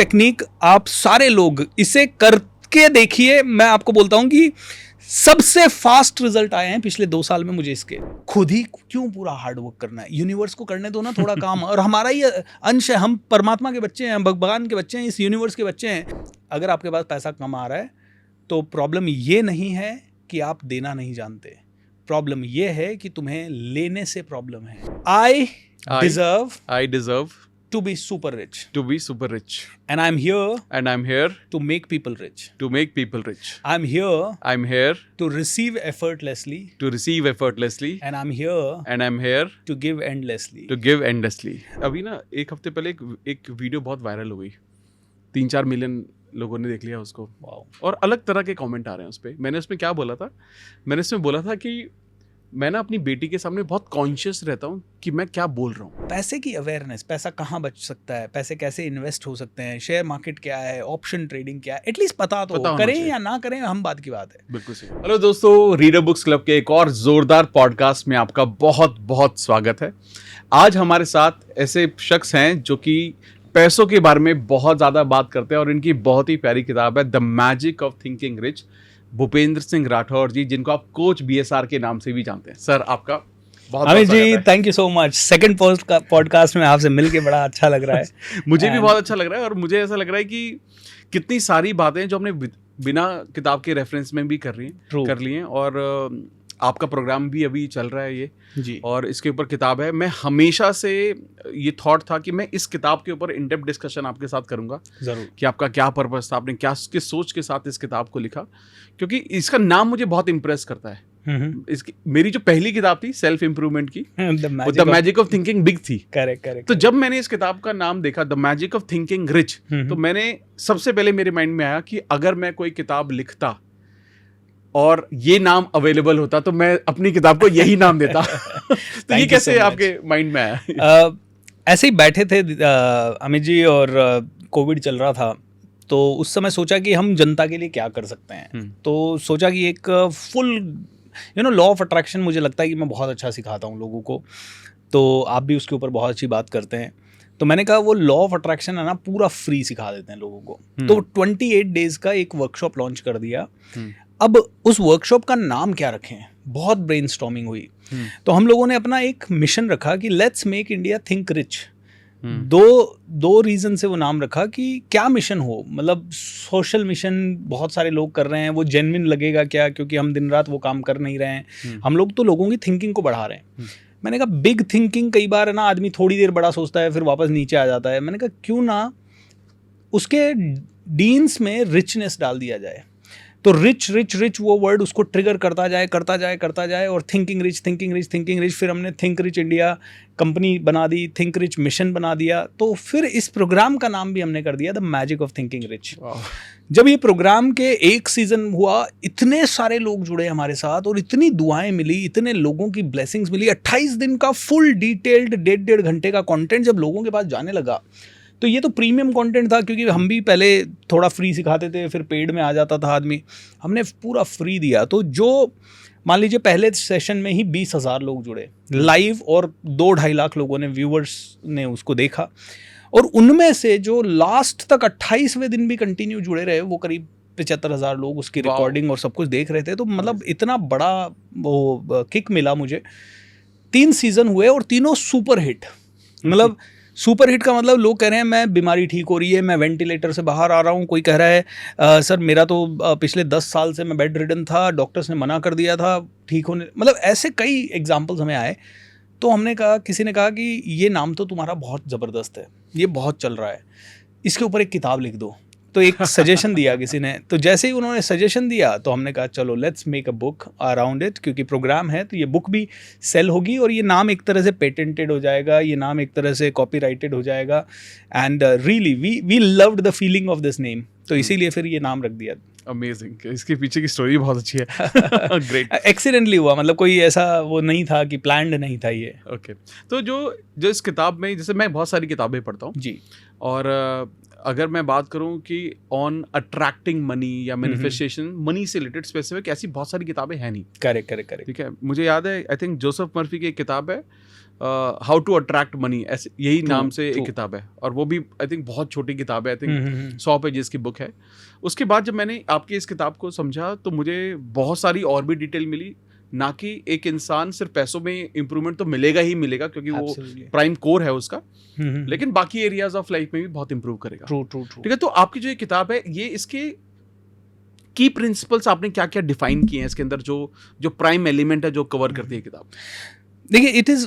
Technique आप सारे लोग इसे करके देखिए, मैं आपको बोलता हूं कि सबसे फास्ट रिजल्ट आए हैं पिछले 2 साल में मुझे इसके। खुद ही क्यों पूरा हार्ड वर्क करना है, यूनिवर्स को करने दो ना थोड़ा काम। और हमारा ही अंश है, हम परमात्मा के बच्चे हैं, भगवान के बच्चे हैं, इस यूनिवर्स के बच्चे हैं। अगर आपके पास पैसा कम आ रहा है तो प्रॉब्लम ये नहीं है कि आप देना नहीं जानते, प्रॉब्लम ये है कि तुम्हें लेने से प्रॉब्लम है। आई deserve to be super rich, and I'm here to make people rich. I'm here to receive effortlessly, and I'm here to give endlessly. अभी ना एक हफ्ते पहले एक वीडियो बहुत वायरल हो गई, 3-4 मिलियन लोगों ने देख लिया उसको। Wow. और अलग तरह के कमेंट आ रहे हैं उस पर। मैंने उसमें क्या बोला था, मैंने उसमें बोला था कि मैं ना अपनी बेटी के सामने बहुत कॉन्शियस रहता हूँ कि मैं क्या बोल रहा हूँ। पैसे की अवेयरनेस, पैसा कहाँ बच सकता है, पैसे कैसे इन्वेस्ट हो सकते हैं, शेयर मार्केट क्या है, ऑप्शन ट्रेडिंग क्या है, एटलीस्ट पता तो हो। करें या ना करें हम बात की बात है। बिल्कुल सही। हेलो दोस्तों, रीडर बुक्स क्लब के एक और जोरदार पॉडकास्ट में आपका बहुत बहुत स्वागत है। आज हमारे साथ ऐसे शख्स हैं जो कि पैसों के बारे में बहुत ज़्यादा बात करते हैं और इनकी बहुत ही प्यारी किताब है the magic of thinking rich, Bhupendra Singh Rathore ji, जिनको आप कोच BSR के नाम से भी जानते हैं। सर आपका बहुत Amit ji, thank you so much. Second podcast में आपसे मिलके बड़ा अच्छा लग रहा है। मुझे भी बहुत अच्छा लग रहा है और मुझे ऐसा लग रहा है कि कितनी सारी बातें जो हमने बिना किताब के रेफरेंस में भी कर ली हैं। और आपका प्रोग्राम भी अभी चल रहा है ये जी, और इसके ऊपर किताब है। मैं हमेशा से ये थॉट था कि मैं इस किताब के ऊपर इन डेप्थ डिस्कशन आपके साथ करूंगा जरूर, कि आपका क्या पर्पस था, आपने क्या किस सोच के साथ इस किताब को लिखा, क्योंकि इसका नाम मुझे बहुत इंप्रेस करता है। इसकी मेरी जो पहली किताब थी सेल्फ इम्प्रूवमेंट की, the magic of thinking big थी। करेक्ट। तो जब मैंने इस किताब का नाम देखा the magic of thinking rich, तो मैंने सबसे पहले मेरे माइंड में आया कि अगर मैं कोई किताब लिखता और ये नाम अवेलेबल होता तो मैं अपनी किताब को यही नाम देता। तो ये कैसे आपके माइंड में आया? ऐसे ही बैठे थे अमित जी, और कोविड चल रहा था, तो उस समय सोचा कि हम जनता के लिए क्या कर सकते हैं। तो सोचा कि एक फुल लॉ ऑफ अट्रैक्शन, मुझे लगता है कि मैं बहुत अच्छा सिखाता हूँ लोगों को, तो आप भी उसके ऊपर बहुत अच्छी बात करते हैं। तो मैंने कहा वो लॉ ऑफ अट्रैक्शन है ना, पूरा फ्री सिखा देते हैं लोगों को। तो 28 डेज का एक वर्कशॉप लॉन्च कर दिया। अब उस वर्कशॉप का नाम क्या रखें, बहुत ब्रेनस्टॉर्मिंग हुई। तो हम लोगों ने अपना एक मिशन रखा कि let's make India think rich. दो रीजन से वो नाम रखा कि क्या मिशन हो, मतलब सोशल मिशन बहुत सारे लोग कर रहे हैं, वो जेन्युइन लगेगा क्या, क्योंकि हम दिन रात वो काम कर नहीं रहे हैं। हम लोग तो लोगों की थिंकिंग को बढ़ा रहे हैं। मैंने कहा बिग थिंकिंग, कई बार है ना आदमी थोड़ी देर बड़ा सोचता है फिर वापस नीचे आ जाता है। मैंने कहा क्यों ना उसके डीन्स में रिचनेस डाल दिया जाए। तो रिच वो वर्ड उसको ट्रिगर करता जाए और थिंकिंग रिच। फिर हमने थिंक रिच इंडिया कंपनी बना दी, थिंक रिच मिशन बना दिया। तो फिर इस प्रोग्राम का नाम भी हमने कर दिया the magic of thinking rich. जब ये प्रोग्राम के एक सीजन हुआ, इतने सारे लोग जुड़े हमारे साथ और इतनी दुआएं मिली, इतने लोगों की ब्लेसिंग्स मिली। 28 दिन का फुल डिटेल्ड 1.5 घंटे का कंटेंट जब लोगों के पास जाने लगा, तो ये तो प्रीमियम कंटेंट था, क्योंकि हम भी पहले थोड़ा फ्री सिखाते थे, फिर पेड में आ जाता था आदमी। हमने पूरा फ्री दिया। तो जो मान लीजिए पहले सेशन में ही 20,000 लोग जुड़े लाइव और 2-2.5 लाख लोगों ने, व्यूअर्स ने उसको देखा। और उनमें से जो लास्ट तक 28वें दिन भी कंटिन्यू जुड़े रहे, वो करीब 75,000 लोग उसकी रिकॉर्डिंग और सब कुछ देख रहे थे। तो मतलब इतना बड़ा वो किक मिला मुझे। 3 सीजन हुए और तीनों सुपर हिट। मतलब सुपर हिट का मतलब लोग कह रहे हैं मैं बीमारी ठीक हो रही है, मैं वेंटिलेटर से बाहर आ रहा हूँ। कोई कह रहा है सर मेरा तो पिछले 10 साल से मैं बेड रिडन था, डॉक्टर्स ने मना कर दिया था ठीक होने। मतलब ऐसे कई एग्जाम्पल्स हमें आए। तो हमने कहा, किसी ने कहा कि ये नाम तो तुम्हारा बहुत ज़बरदस्त है, ये बहुत चल रहा है, इसके ऊपर एक किताब लिख दो। तो एक सजेशन दिया किसी ने। तो जैसे ही उन्होंने सजेशन दिया तो हमने कहा चलो let's make a book around it, क्योंकि प्रोग्राम है तो ये बुक भी सेल होगी और ये नाम एक तरह से पेटेंटेड हो जाएगा, ये नाम एक तरह से कॉपीराइटेड हो जाएगा। And really we loved the feeling of this name, तो इसीलिए फिर ये नाम रख दिया। अमेजिंग, इसके पीछे की स्टोरी बहुत अच्छी है। ग्रेट। एक्सीडेंटली हुआ, मतलब कोई ऐसा वो नहीं था कि प्लान्ड नहीं था ये। ओके। तो जो इस किताब में, जैसे मैं बहुत सारी किताबें पढ़ता हूँ जी, और अगर मैं बात करूं कि ऑन अट्रैक्टिंग मनी या मैनिफेस्टेशन, मनी से रिलेटेड स्पेसिफिक ऐसी बहुत सारी किताबें हैं नहीं। करेक्ट। ठीक है, मुझे याद है, आई थिंक जोसेफ मर्फी की एक किताब है हाउ टू अट्रैक्ट मनी, ऐसे यही नाम से एक true. किताब है, और वो भी आई थिंक बहुत छोटी किताब है, आई थिंक 100 पेजेस की बुक है। उसके बाद जब मैंने आपकी इस किताब को समझा तो मुझे बहुत सारी और भी डिटेल मिली, ना कि एक इंसान सिर्फ पैसों में इम्प्रूवमेंट तो मिलेगा ही मिलेगा क्योंकि वो प्राइम कोर है उसका, लेकिन बाकी एरियाज ऑफ लाइफ में भी बहुत इंप्रूव करेगा। True true true. ठीक है, तो आपकी जो ये किताब है, ये इसके की प्रिंसिपल्स आपने क्या क्या डिफाइन किए हैं इसके अंदर, जो प्राइम एलिमेंट है जो कवर करती है किताब? देखिए, it is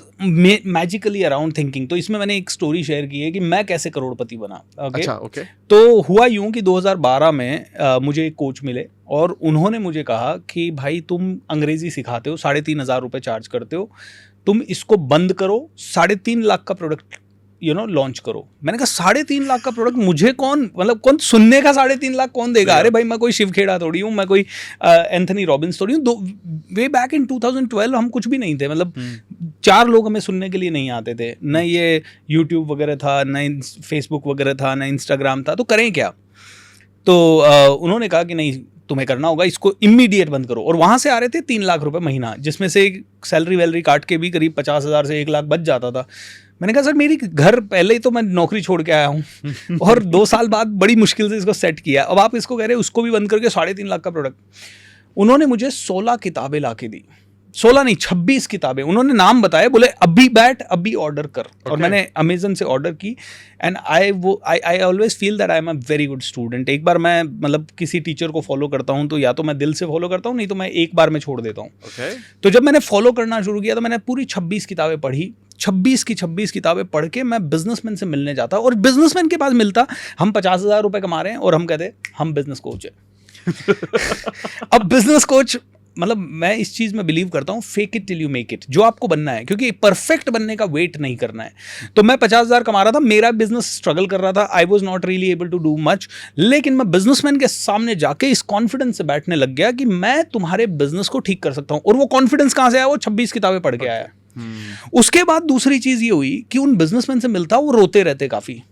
magically around thinking. तो इसमें मैंने एक स्टोरी शेयर की है कि मैं कैसे करोड़पति बना। अच्छा, ओके। तो हुआ यूं कि 2012 में मुझे एक कोच मिले और उन्होंने मुझे कहा कि भाई तुम अंग्रेजी सिखाते हो, 3,500 रुपये चार्ज करते हो, तुम इसको बंद करो, 3.5 लाख का प्रोडक्ट लॉन्च करो। मैंने कहा 3.5 लाख का प्रोडक्ट मुझे कौन सुनने का 3.5 लाख कौन देगा? अरे भाई मैं कोई शिव खेड़ा थोड़ी हूँ, मैं कोई एंथनी रॉबिन्स थोड़ी हूँ। वे बैक इन 2012 हम कुछ भी नहीं थे, मतलब 4 लोग हमें सुनने के लिए नहीं आते थे, न ये यूट्यूब वगैरह था, न फेसबुक वगैरह था, न इंस्टाग्राम था, तो करें क्या? तो उन्होंने कहा कि नहीं, तुम्हें करना होगा, इसको इमीडिएट बंद करो। और वहाँ से आ रहे थे 3 लाख रुपए महीना, जिसमें से सैलरी वैलरी काट के भी करीब 50,000 से 1 लाख बच जाता था। मैंने कहा सर मेरी घर पहले ही तो मैं नौकरी छोड़ के आया हूँ और 2 साल बाद बड़ी मुश्किल से इसको सेट किया, अब आप इसको कह रहे हैं उसको भी बंद करके 3.5 लाख का प्रोडक्ट। उन्होंने मुझे 16 किताबें ला के दी, 16 नहीं 26 किताबें। उन्होंने नाम बताए, बोले अभी बैठ, अभी ऑर्डर कर। और मैंने अमेजन से ऑर्डर की। And I always feel that I am a very good student. एक बार मैं मतलब किसी टीचर को फॉलो करता हूँ तो या तो मैं दिल से फॉलो करता हूँ, नहीं तो मैं एक बार में छोड़ देता हूँ। तो जब मैंने फॉलो करना शुरू किया तो मैंने पूरी 26 किताबें पढ़ी। 26 की 26 किताबें पढ़ के मैं बिजनेसमैन से मिलने जाता और बिजनेसमैन के पास मिलता। हम 50,000 रुपये कमा रहे हैं और हम कहते हम बिजनेस कोच है। अब बिजनेस कोच मतलब मैं इस चीज़ में बिलीव करता हूँ, fake it till you make it. जो आपको बनना है, क्योंकि परफेक्ट बनने का वेट नहीं करना है। तो मैं 50,000 कमा रहा था, मेरा बिजनेस स्ट्रगल कर रहा था, I was not really able to do much, लेकिन मैं बिजनेसमैन के सामने जाके इस कॉन्फिडेंस से बैठने लग गया कि मैं तुम्हारे बिजनेस को ठीक कर सकता हूँ। और वो कॉन्फिडेंस कहाँ से आया? वो 26 किताबें पढ़ के आया। उसके बाद दूसरी चीज़ ये हुई कि उन बिजनेसमैन से मिलता, वो रोते रहते काफ़ी।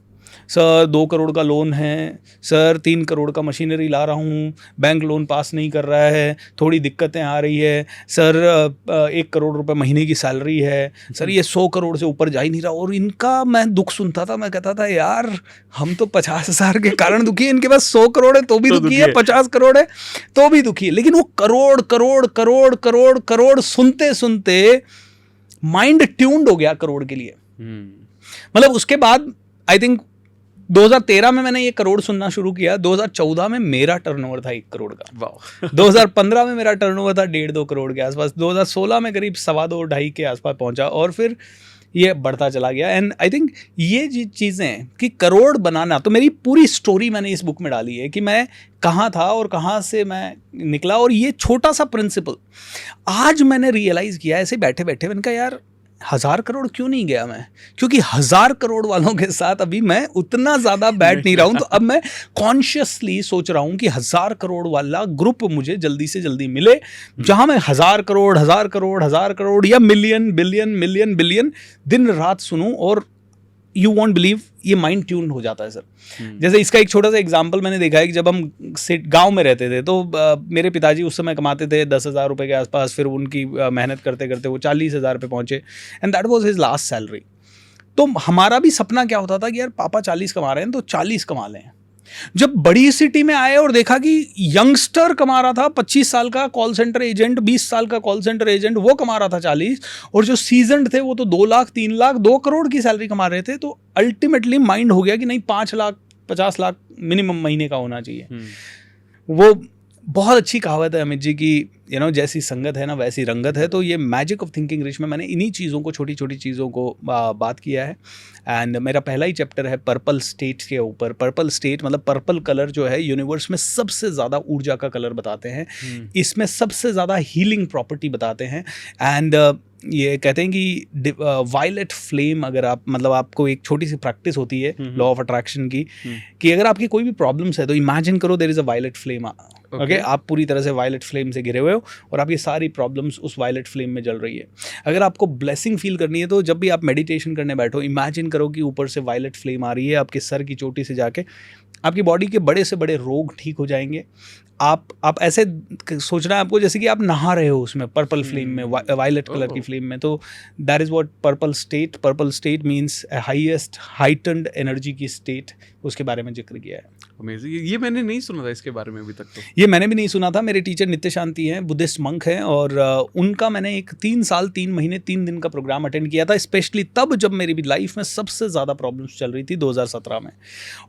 सर 2 करोड़ का लोन है, सर 3 करोड़ का मशीनरी ला रहा हूँ, बैंक लोन पास नहीं कर रहा है, थोड़ी दिक्कतें आ रही है, सर 1 करोड़ रुपए महीने की सैलरी है, सर ये 100 करोड़ से ऊपर जा ही नहीं रहा। और इनका मैं दुख सुनता था, मैं कहता था यार हम तो 50,000 के कारण दुखी है, इनके पास 100 करोड़ है तो भी दुखी है, 50 करोड़ है तो भी दुखी है। लेकिन वो करोड़ करोड़ करोड़ करोड़ करोड़ सुनते सुनते माइंड ट्यून्ड हो गया करोड़ के लिए। मतलब उसके बाद आई थिंक 2013 में मैंने ये करोड़ सुनना शुरू किया। 2014 में मेरा टर्नओवर था 1 करोड़ का। 2015 में मेरा टर्नओवर था 1.5-2 करोड़ के आसपास। 2016 में करीब 2.25 के आसपास पहुंचा और फिर ये बढ़ता चला गया। एंड आई थिंक ये चीज़ें कि करोड़ बनाना, तो मेरी पूरी स्टोरी मैंने इस बुक में डाली है कि मैं कहाँ था और कहाँ से मैं निकला। और ये छोटा सा प्रिंसिपल आज मैंने रियलाइज़ किया ऐसे बैठे बैठे, मैंने कहा यार 1000 करोड़ क्यों नहीं गया मैं, क्योंकि 1000 करोड़ वालों के साथ अभी मैं उतना ज़्यादा बैठ नहीं रहा हूँ। तो अब मैं कॉन्शियसली सोच रहा हूँ कि 1000 करोड़ वाला ग्रुप मुझे जल्दी से जल्दी मिले, जहाँ मैं 1000 करोड़ 1000 करोड़ 1000 करोड़ या मिलियन बिलियन मिलियन बिलियन दिन रात सुनूं। और यू वॉन्ट बिलीव, ये माइंड ट्यून हो जाता है सर। जैसे इसका एक छोटा सा एग्जांपल मैंने देखा है कि जब हम गांव में रहते थे तो मेरे पिताजी उस समय कमाते थे 10,000 रुपये के आसपास। फिर उनकी मेहनत करते करते वो 40,000 पे पहुंचे and that was his last salary. तो हमारा भी सपना क्या होता था कि यार पापा 40 कमा रहे हैं तो 40 कमा लें। जब बड़ी सिटी में आए और देखा कि यंगस्टर कमा रहा था 25 साल का कॉल सेंटर एजेंट, 20 साल का कॉल सेंटर एजेंट, वो कमा रहा था 40, और जो सीजन्ड थे वो तो 2 लाख 3 लाख 2 करोड़ की सैलरी कमा रहे थे। तो अल्टीमेटली माइंड हो गया कि नहीं 5 लाख 50 लाख मिनिमम महीने का होना चाहिए। वो बहुत अच्छी कहावत है अमित जी की, जैसी संगत है ना वैसी रंगत है। तो ये मैजिक ऑफ थिंकिंग रिच में मैंने इन्हीं चीज़ों को, छोटी छोटी चीज़ों को बात किया है। एंड मेरा पहला ही चैप्टर है पर्पल स्टेट के ऊपर। पर्पल स्टेट मतलब पर्पल कलर जो है यूनिवर्स में सबसे ज़्यादा ऊर्जा का कलर बताते हैं, इसमें सबसे ज़्यादा हीलिंग प्रॉपर्टी बताते हैं। एंड ये कहते हैं कि वायलेट फ्लेम, अगर आप मतलब आपको एक छोटी सी प्रैक्टिस होती है लॉ ऑफ अट्रैक्शन की, कि अगर आपकी कोई भी प्रॉब्लम्स है तो इमेजिन करो there is a violet flame. Okay, आप पूरी तरह से वायलेट फ्लेम से घिरे हुए हो और आपकी सारी प्रॉब्लम्स उस वायलेट फ्लेम में जल रही है। अगर आपको ब्लेसिंग फील करनी है तो जब भी आप मेडिटेशन करने बैठो, इमेजिन करो कि ऊपर से वायलेट फ्लेम आ रही है आपके सर की चोटी से जाके आपकी बॉडी के बड़े से बड़े रोग ठीक हो जाएंगे। आप ऐसे सोचना है आपको जैसे कि आप नहा रहे हो उसमें पर्पल फ्लेम में, वायलेट कलर की फ्लेम में। तो that is what purple state means highest heightened energy की स्टेट, उसके बारे में जिक्र किया है। अमेजिंग, ये मैंने नहीं सुना था इसके बारे में अभी तक। तो ये मैंने भी नहीं सुना था। मेरे टीचर नित्य शांति हैं, बुद्धिस्ट मंक हैं, और उनका मैंने एक 3 साल 3 महीने 3 दिन का प्रोग्राम अटेंड किया था, स्पेशली तब जब मेरी भी लाइफ में सबसे ज़्यादा प्रॉब्लम्स चल रही थी 2017 में।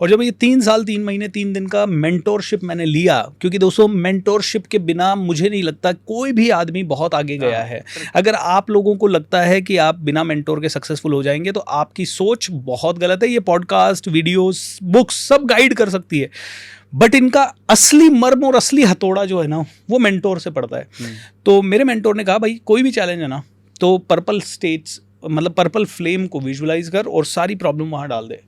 और जब ये 3 साल 3 महीने 3 दिन का मेंटोरशिप मैंने लिया, क्योंकि दोस्तों मेंटोरशिप के बिना मुझे नहीं लगता कोई भी आदमी बहुत आगे गया है। अगर आप लोगों को लगता है कि आप बिना मेंटोर के सक्सेसफुल हो जाएंगे तो आपकी सोच बहुत गलत है। ये पॉडकास्ट, वीडियोस, बुक्स सब गाइड कर सकती है, बट इनका असली मर्म और असली हथौड़ा जो है ना वो मेंटोर से पड़ता है। तो मेरे मेंटोर ने कहा भाई कोई भी चैलेंज है ना तो पर्पल स्टेट्स मतलब पर्पल फ्लेम को विजुअलाइज कर और सारी प्रॉब्लम वहां डाल दे।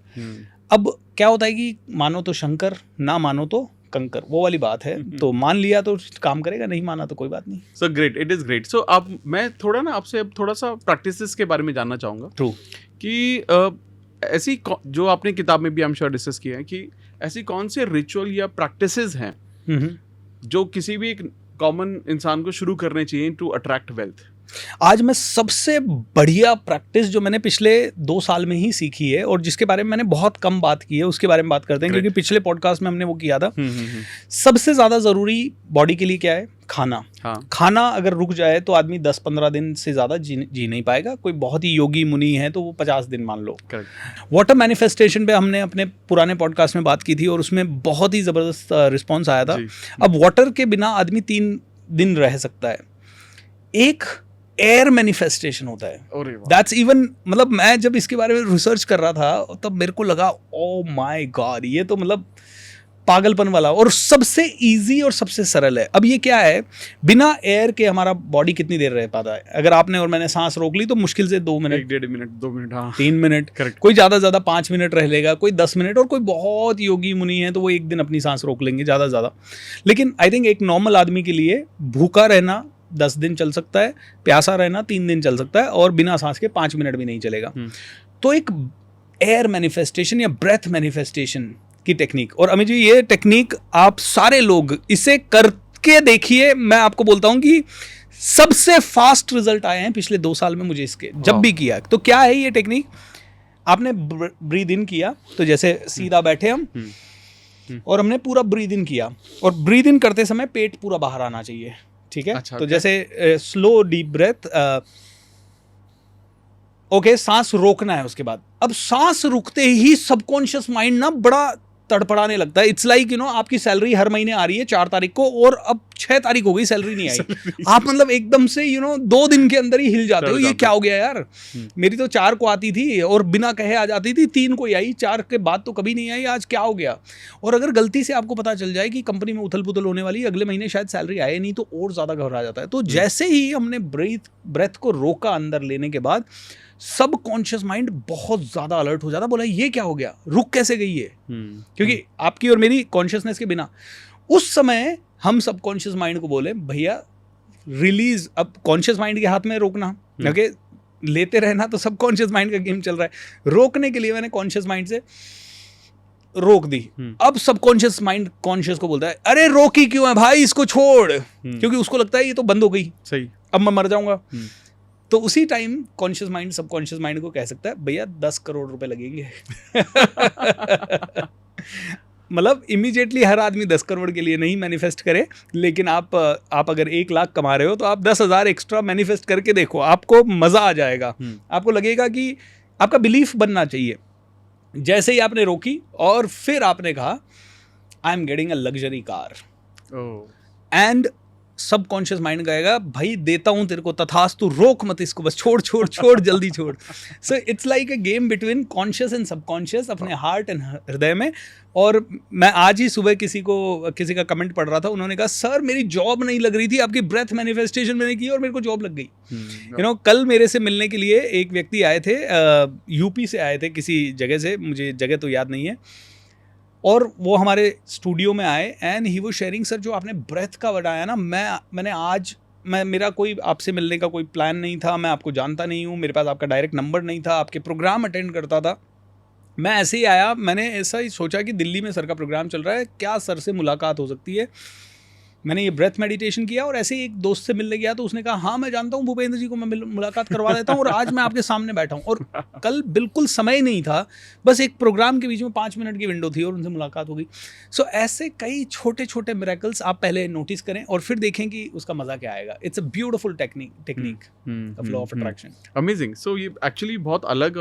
अब क्या होता है कि मानो तो शंकर, ना मानो तो कंकर, वो वाली बात है। तो मान लिया तो काम करेगा, नहीं माना तो कोई बात नहीं। So great, it is great. So अब मैं थोड़ा ना आपसे अब थोड़ा सा प्रैक्टिसेस के बारे में जानना चाहूँगा। ट्रू। कि ऐसी जो आपने किताब में भी आई एम श्योर डिस्कस किया है कि ऐसी कौन से रिचुअल या प्रैक्टिसेस हैं जो किसी भी एक कॉमन इंसान को शुरू करने चाहिए टू अट्रैक्ट वेल्थ। आज मैं सबसे बढ़िया प्रैक्टिस जो मैंने पिछले 2 साल में ही सीखी है और जिसके बारे में मैंने बहुत कम बात की है उसके बारे में बात करते हैं, क्योंकि पिछले पॉडकास्ट में हमने वो किया था। सबसे ज़्यादा ज़रूरी बॉडी के लिए क्या है? खाना। हाँ। खाना अगर रुक जाए तो आदमी 10-15 दिन से ज़्यादा जी नहीं पाएगा। कोई बहुत ही योगी मुनि है तो वो 50 दिन मान लो। वाटर मैनिफेस्टेशन पे हमने अपने पुराने पॉडकास्ट में बात की थी और उसमें बहुत ही ज़बरदस्त रिस्पॉन्स आया था। अब वाटर के बिना आदमी 3 दिन रह सकता है। एक एयर मैनिफेस्टेशन होता है, दैट्स इवन, मतलब मैं जब इसके बारे में रिसर्च कर रहा था तब मेरे को लगा ओ माय गॉड, ये तो मतलब पागलपन वाला और सबसे इजी और सबसे सरल है। अब ये क्या है, बिना एयर के हमारा बॉडी कितनी देर रह पाता है? अगर आपने और मैंने सांस रोक ली तो मुश्किल से 2 मिनट, 1-1.5 मिनट, 2 मिनट, हाँ 3 मिनट, करेक्ट। कोई ज़्यादा ज़्यादा 5 मिनट रह लेगा, कोई 10 मिनट, और कोई बहुत योगी मुनि है तो वो 1 दिन अपनी सांस रोक लेंगे ज़्यादा ज़्यादा। लेकिन आई थिंक एक नॉर्मल आदमी के लिए भूखा रहना 10 दिन चल सकता है, प्यासा रहना 3 दिन चल सकता है, और बिना सांस के 5 मिनट भी नहीं चलेगा। तो एक एयर मैनिफेस्टेशन या ब्रेथ मैनिफेस्टेशन की टेक्निक, और अमित जी ये टेक्निक आप सारे लोग इसे करके देखिए, मैं आपको बोलता हूं कि सबसे फास्ट रिजल्ट आए हैं पिछले 2 साल में मुझे इसके, जब भी किया। तो क्या है ये टेक्निक? आपने ब्रीद इन किया, तो जैसे सीधा बैठे हम और हमने पूरा ब्रीद इन किया, और ब्रीद इन करते समय पेट पूरा बाहर आना चाहिए, ठीक है? अच्छा, तो जैसे स्लो डीप ब्रेथ, ओके, सांस रोकना है उसके बाद। अब सांस रुकते ही सबकॉन्शियस माइंड ना बड़ा तड़पड़ाने लगता है। इट्स लाइक आपकी सैलरी हर महीने आ रही है 4 तारीख को और अब 6 तारीख हो गई, सैलरी नहीं आई। आप मतलब एकदम से 2 दिन के अंदर ही हिल जाते हो, ये क्या हो गया यार? मेरी तो 4 को आती थी और बिना कहे आ जाती थी, 3 को ही आई, 4 के बाद तो कभी नहीं आई, आज क्या हो गया? और अगर गलती से आपको पता चल जाए कि कंपनी में उथल पुथल होने वाली, अगले महीने शायद सैलरी आए नहीं, तो और ज्यादा घबरा जाता है। तो जैसे ही हमने ब्रेथ को रोका अंदर लेने के बाद, सब कॉन्शियस माइंड बहुत ज्यादा अलर्ट हो जाता, बोला ये क्या हो गया, रुक कैसे गई है? क्योंकि आपकी और मेरी कॉन्शियसनेस के बिना उस समय हम सब कॉन्शियस माइंड को बोले भैया रिलीज। अब कॉन्शियस माइंड के हाथ में रोकना, ओके, लेते रहना तो सब कॉन्शियस माइंड का गेम चल रहा है। रोकने के लिए मैंने कॉन्शियस माइंड से रोक दी। अब सबकॉन्शियस माइंड कॉन्शियस को बोलता है अरे रोकी क्यों है भाई, इसको छोड़, क्योंकि उसको लगता है ये तो बंद हो गई, सही, अब मैं मर जाऊंगा। तो उसी time conscious mind subconscious mind को कह सकता है भैया 10 करोड़ रुपए लगेंगे। मतलब इमीडिएटली हर आदमी 10 करोड़ के लिए नहीं मैनिफेस्ट करे, लेकिन आप अगर 1 लाख कमा रहे हो तो आप 10,000 एक्स्ट्रा मैनिफेस्ट करके देखो, आपको मजा आ जाएगा। आपको लगेगा कि आपका बिलीफ बनना चाहिए। जैसे ही आपने रोकी और फिर आपने कहा I am getting a luxury car, and subconscious mind कहेगा भाई देता हूं तेरे को, तथास्तु, रोक मत इसको, बस छोड़ छोड़ छोड़ जल्दी छोड़। So it's like a game between conscious and subconscious, अपने हार्ट एंड हृदय में। और मैं आज ही सुबह किसी का कमेंट पढ़ रहा था, उन्होंने कहा सर मेरी जॉब नहीं लग रही थी, आपकी ब्रेथ मैनिफेस्टेशन मैंने की और मेरे को जॉब लग गई। कल मेरे से मिलने के लिए एक व्यक्ति आए थे, यूपी से आए थे, किसी जगह से, मुझे जगह तो याद नहीं है, और वो हमारे स्टूडियो में आए एंड ही वो शेयरिंग, सर जो आपने ब्रेथ का बताया ना, मैंने आज मेरा कोई आपसे मिलने का कोई प्लान नहीं था, मैं आपको जानता नहीं हूँ, मेरे पास आपका डायरेक्ट नंबर नहीं था, आपके प्रोग्राम अटेंड करता था, मैं ऐसे ही आया, मैंने ऐसा ही सोचा कि दिल्ली में सर का प्रोग्राम चल रहा है, क्या सर से मुलाकात हो सकती है। मैंने ये ब्रेथ मेडिटेशन किया और ऐसे ही एक दोस्त से मिलने गया तो उसने कहा हाँ मैं जानता हूँ भूपेंद्र जी को, मैं मुलाकात करवा देता हूँ, और आज मैं आपके सामने बैठा हूँ। और कल बिल्कुल समय नहीं था, बस एक प्रोग्राम के बीच में 5 मिनट की विंडो थी और उनसे मुलाकात हो गई। सो ऐसे कई छोटे छोटे मिरेकल्स आप पहले नोटिस करें और फिर देखें कि उसका मजा क्या आएगा। It's a beautiful technique of law of attraction. Amazing. So ये एक्चुअली बहुत अलग,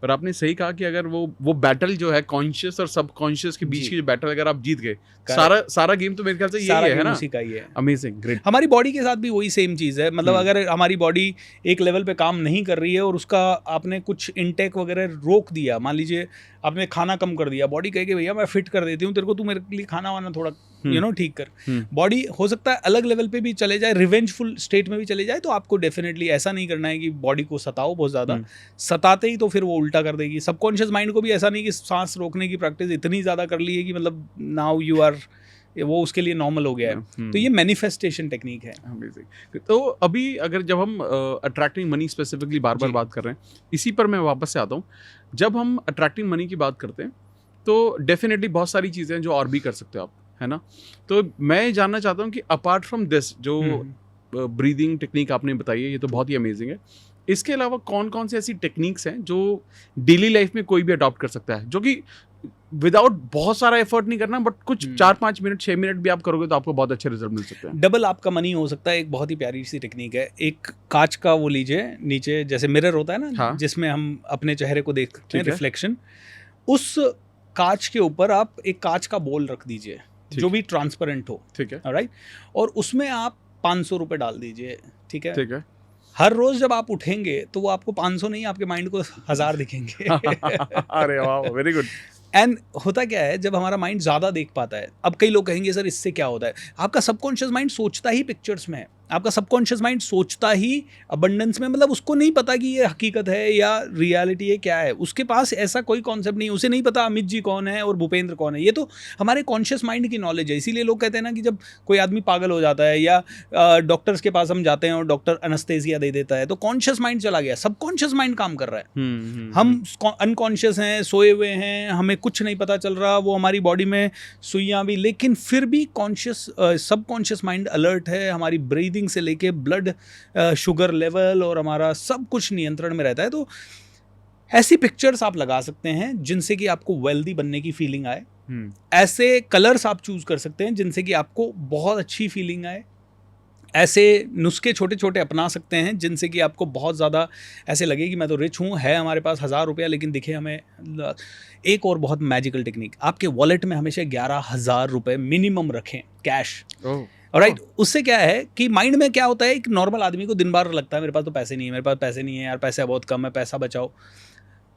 और आपने सही कहा कि अगर वो बैटल जो है कॉन्शियस और सबकॉन्शियस के बीच की जो बैटल अगर आप जीत गए, सारा गेम तो मेरे ख्याल से यही है ना, उसी का ही है। Amazing, great. हमारी बॉडी के साथ भी वही सेम चीज़ है, मतलब अगर हमारी बॉडी एक लेवल पे काम नहीं कर रही है और उसका आपने कुछ इनटेक वगैरह रोक दिया, मान लीजिए आपने खाना कम कर दिया, बॉडी कहे कि भैया मैं फिट कर देती हूँ तेरे को, तू मेरे लिए खाना वाना थोड़ा ठीक कर। बॉडी हो सकता है अलग लेवल पे भी चले जाए, रिवेंजफुल स्टेट में भी चले जाए, तो आपको डेफिनेटली ऐसा नहीं करना है कि बॉडी को सताओ बहुत ज़्यादा। सताते ही तो फिर वो उल्टा कर देगी। सबकॉन्शियस माइंड को भी ऐसा नहीं कि सांस रोकने की प्रैक्टिस इतनी ज़्यादा कर ली है कि मतलब नाउ यू आर, वो उसके लिए नॉर्मल हो गया है। तो ये मैनिफेस्टेशन टेक्निक है। अमेजिंग। तो अभी अगर जब हम अट्रैक्टिंग मनी स्पेसिफिकली बार बात कर रहे हैं, इसी पर मैं वापस से आता हूँ। जब हम अट्रैक्टिंग मनी की बात करते हैं तो डेफिनेटली बहुत सारी चीज़ें हैं जो और भी कर सकते हो आप, है ना। तो मैं जानना चाहता हूँ कि अपार्ट फ्रॉम दिस जो ब्रीदिंग टेक्निक आपने बताई है, ये तो बहुत ही अमेजिंग है, इसके अलावा कौन कौन सी ऐसी टेक्निक्स हैं जो डेली लाइफ में कोई भी अडॉप्ट कर सकता है, जो कि विदाउट बहुत सारा एफर्ट नहीं करना, बट कुछ 4-5 मिनट 6 मिनट भी आप करोगे तो आपको बहुत अच्छे रिजल्ट मिल सकते हैं। डबल आपका मनी हो सकता है। एक बहुत ही प्यारी सी टेक्निक है, एक कांच का वो लीजिए, नीचे जैसे मिरर होता है ना, हाँ। जिसमें हम अपने चेहरे को देखते हैं, रिफ्लेक्शन, उस कांच के ऊपर आप एक कांच का बॉल रख दीजिए जो भी ट्रांसपेरेंट हो, ठीक है, राइट, और उसमें आप 500 रुपए डाल दीजिए, ठीक है। ठीक है। हर रोज जब आप उठेंगे तो वो आपको 500 नहीं, आपके माइंड को 1000 दिखेंगे। अरे वाह, वेरी गुड। एंड होता क्या है, जब हमारा माइंड ज़्यादा देख पाता है, अब कई लोग कहेंगे सर इससे क्या होता है, आपका सबकॉन्शियस माइंड सोचता ही पिक्चर्स में है, आपका सबकॉन्शियस माइंड सोचता ही अबंडेंस में, मतलब उसको नहीं पता कि ये हकीकत है या रियलिटी है क्या है, उसके पास ऐसा कोई कॉन्सेप्ट नहीं, उसे नहीं पता अमित जी कौन है और भूपेंद्र कौन है, ये तो हमारे कॉन्शियस माइंड की नॉलेज है। इसीलिए लोग कहते हैं ना कि जब कोई आदमी पागल हो जाता है या डॉक्टर्स के पास हम जाते हैं और डॉक्टर एनेस्थेसिया दे देता है, तो कॉन्शियस माइंड चला गया, सबकॉन्शियस माइंड काम कर रहा है। हम अनकॉन्शियस हैं, सोए हुए हैं, हमें कुछ नहीं पता चल रहा, वो हमारी बॉडी में सुइयां भी, लेकिन फिर भी कॉन्शियस सबकॉन्शियस माइंड अलर्ट है, हमारी ब्रीदिंग से लेके ब्लड शुगर लेवल और हमारा सब कुछ नियंत्रण में रहता है। तो ऐसी पिक्चर्स आप लगा सकते हैं जिनसे कि आपको वेल्दी बनने की फीलिंग आए, ऐसे कलर्स आप चूज कर सकते हैं जिनसे कि आपको बहुत अच्छी फीलिंग आए, ऐसे नुस्खे छोटे छोटे अपना सकते हैं जिनसे कि आपको बहुत ज़्यादा ऐसे लगे कि मैं तो रिच हूँ, है हमारे पास 1000 रुपया लेकिन दिखे हमें। एक और बहुत मैजिकल टेक्निक, आपके वॉलेट में हमेशा 11,000 रुपये मिनिमम रखें कैश, राइट। उससे क्या है कि माइंड में क्या होता है, एक नॉर्मल आदमी को दिन भर लगता है मेरे पास तो पैसे नहीं है, मेरे पास पैसे नहीं है यार, पैसा बहुत कम है, पैसा बचाओ।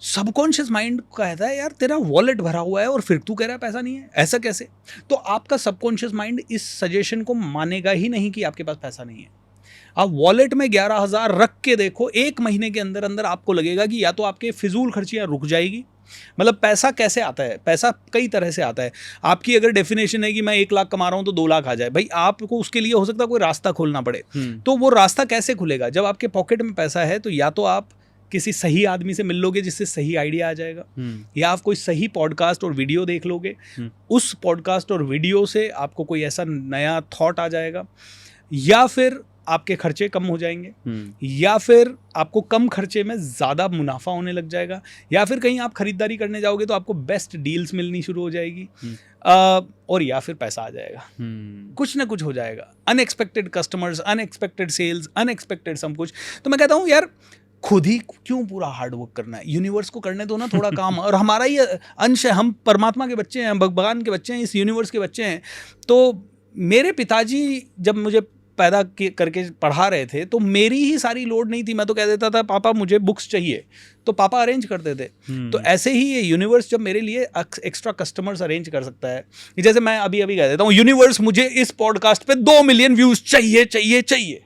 सबकॉन्शियस माइंड कहता है यार तेरा वॉलेट भरा हुआ है और फिर तू कह रहा है पैसा नहीं है, ऐसा कैसे। तो आपका सबकॉन्शियस माइंड इस सजेशन को मानेगा ही नहीं कि आपके पास पैसा नहीं है। आप वॉलेट में 11,000 रख के देखो, 1 महीने के अंदर अंदर आपको लगेगा कि या तो आपके फिजूल खर्चियाँ रुक जाएगी। मतलब पैसा कैसे आता है, पैसा कई तरह से आता है। आपकी अगर डेफिनेशन है कि मैं 1 लाख कमा रहा हूं तो 2 लाख आ जाए, भाई आपको उसके लिए हो सकता है कोई रास्ता खोलना पड़े। तो वो रास्ता कैसे खुलेगा, जब आपके पॉकेट में पैसा है तो या तो आप किसी सही आदमी से मिल लोगे जिससे सही आइडिया आ जाएगा, या आप कोई सही पॉडकास्ट और वीडियो देख लोगे, उस पॉडकास्ट और वीडियो से आपको कोई ऐसा नया थॉट आ जाएगा, या फिर आपके खर्चे कम हो जाएंगे, या फिर आपको कम खर्चे में ज़्यादा मुनाफा होने लग जाएगा, या फिर कहीं आप खरीदारी करने जाओगे तो आपको बेस्ट डील्स मिलनी शुरू हो जाएगी, और या फिर पैसा आ जाएगा, कुछ ना कुछ हो जाएगा, unexpected customers, unexpected sales, unexpected सब कुछ। तो मैं कहता हूँ यार खुद ही क्यों पूरा हार्ड वर्क करना है, यूनिवर्स को करने दो ना थोड़ा काम, और हमारा ये अंश है, हम परमात्मा के बच्चे हैं, भगवान के बच्चे हैं, इस यूनिवर्स के बच्चे हैं। तो मेरे पिताजी जब मुझे पैदा करके पढ़ा रहे थे तो मेरी ही सारी लोड नहीं थी, मैं तो कह देता था पापा मुझे बुक्स चाहिए, तो पापा अरेंज करते थे। तो ऐसे ही ये यूनिवर्स जब मेरे लिए एक्स्ट्रा कस्टमर्स अरेंज कर सकता है, जैसे मैं अभी अभी कह देता हूँ यूनिवर्स मुझे इस पॉडकास्ट पे 2 मिलियन व्यूज चाहिए चाहिए चाहिए।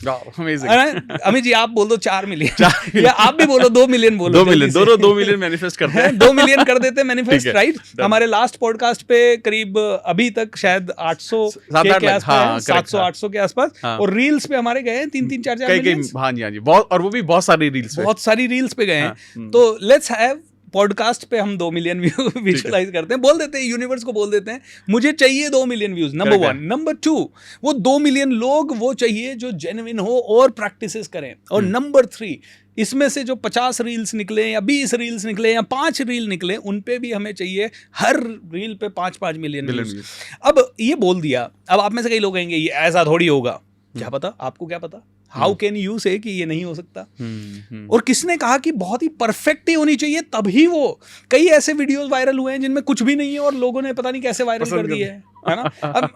अमित जी आप बोल दो 4 मिलियन, या आप भी बोलो 2 मिलियन बोलो, 2 मिलियन, दोनों 2 मिलियन मैनिफेस्ट करते हैं, 2 मिलियन कर देते मैनिफेस्ट, राइट। हमारे लास्ट पॉडकास्ट पे करीब अभी तक शायद 800 के आसपास, 700-800 के आसपास, और रील्स पे हमारे गए हैं 3-4 मिलियन। हाँ जी, बहुत, और वो भी बहुत सारी रील्स पे गए हैं। तो लेट्स हैव पॉडकास्ट पे हम 2 मिलियन व्यू विजुअलाइज करते हैं, बोल देते हैं, यूनिवर्स को बोल देते हैं मुझे चाहिए 2 मिलियन व्यूज, नंबर 1। नंबर 2, वो 2 मिलियन लोग वो चाहिए जो जेन्युइन हो और प्रैक्टिसेस करें। और नंबर 3, इसमें से जो 50 रील्स निकले या 20 रील्स निकले या 5 रील निकले, उन पे भी हमें चाहिए हर रील पे 5-5 मिलियन व्यूज। अब ये बोल दिया, अब आप में से कई लोग कहेंगे ये ऐसा थोड़ी होगा। क्या पता, आपको क्या पता, हाउ कैन यू से कि ये नहीं हो सकता। और किसने कहा कि बहुत ही परफेक्ट ही होनी चाहिए तभी वो। कई ऐसे वीडियोस वायरल हुए हैं जिनमें कुछ भी नहीं है और लोगों ने पता नहीं कैसे वायरल कर दिए है ना। अब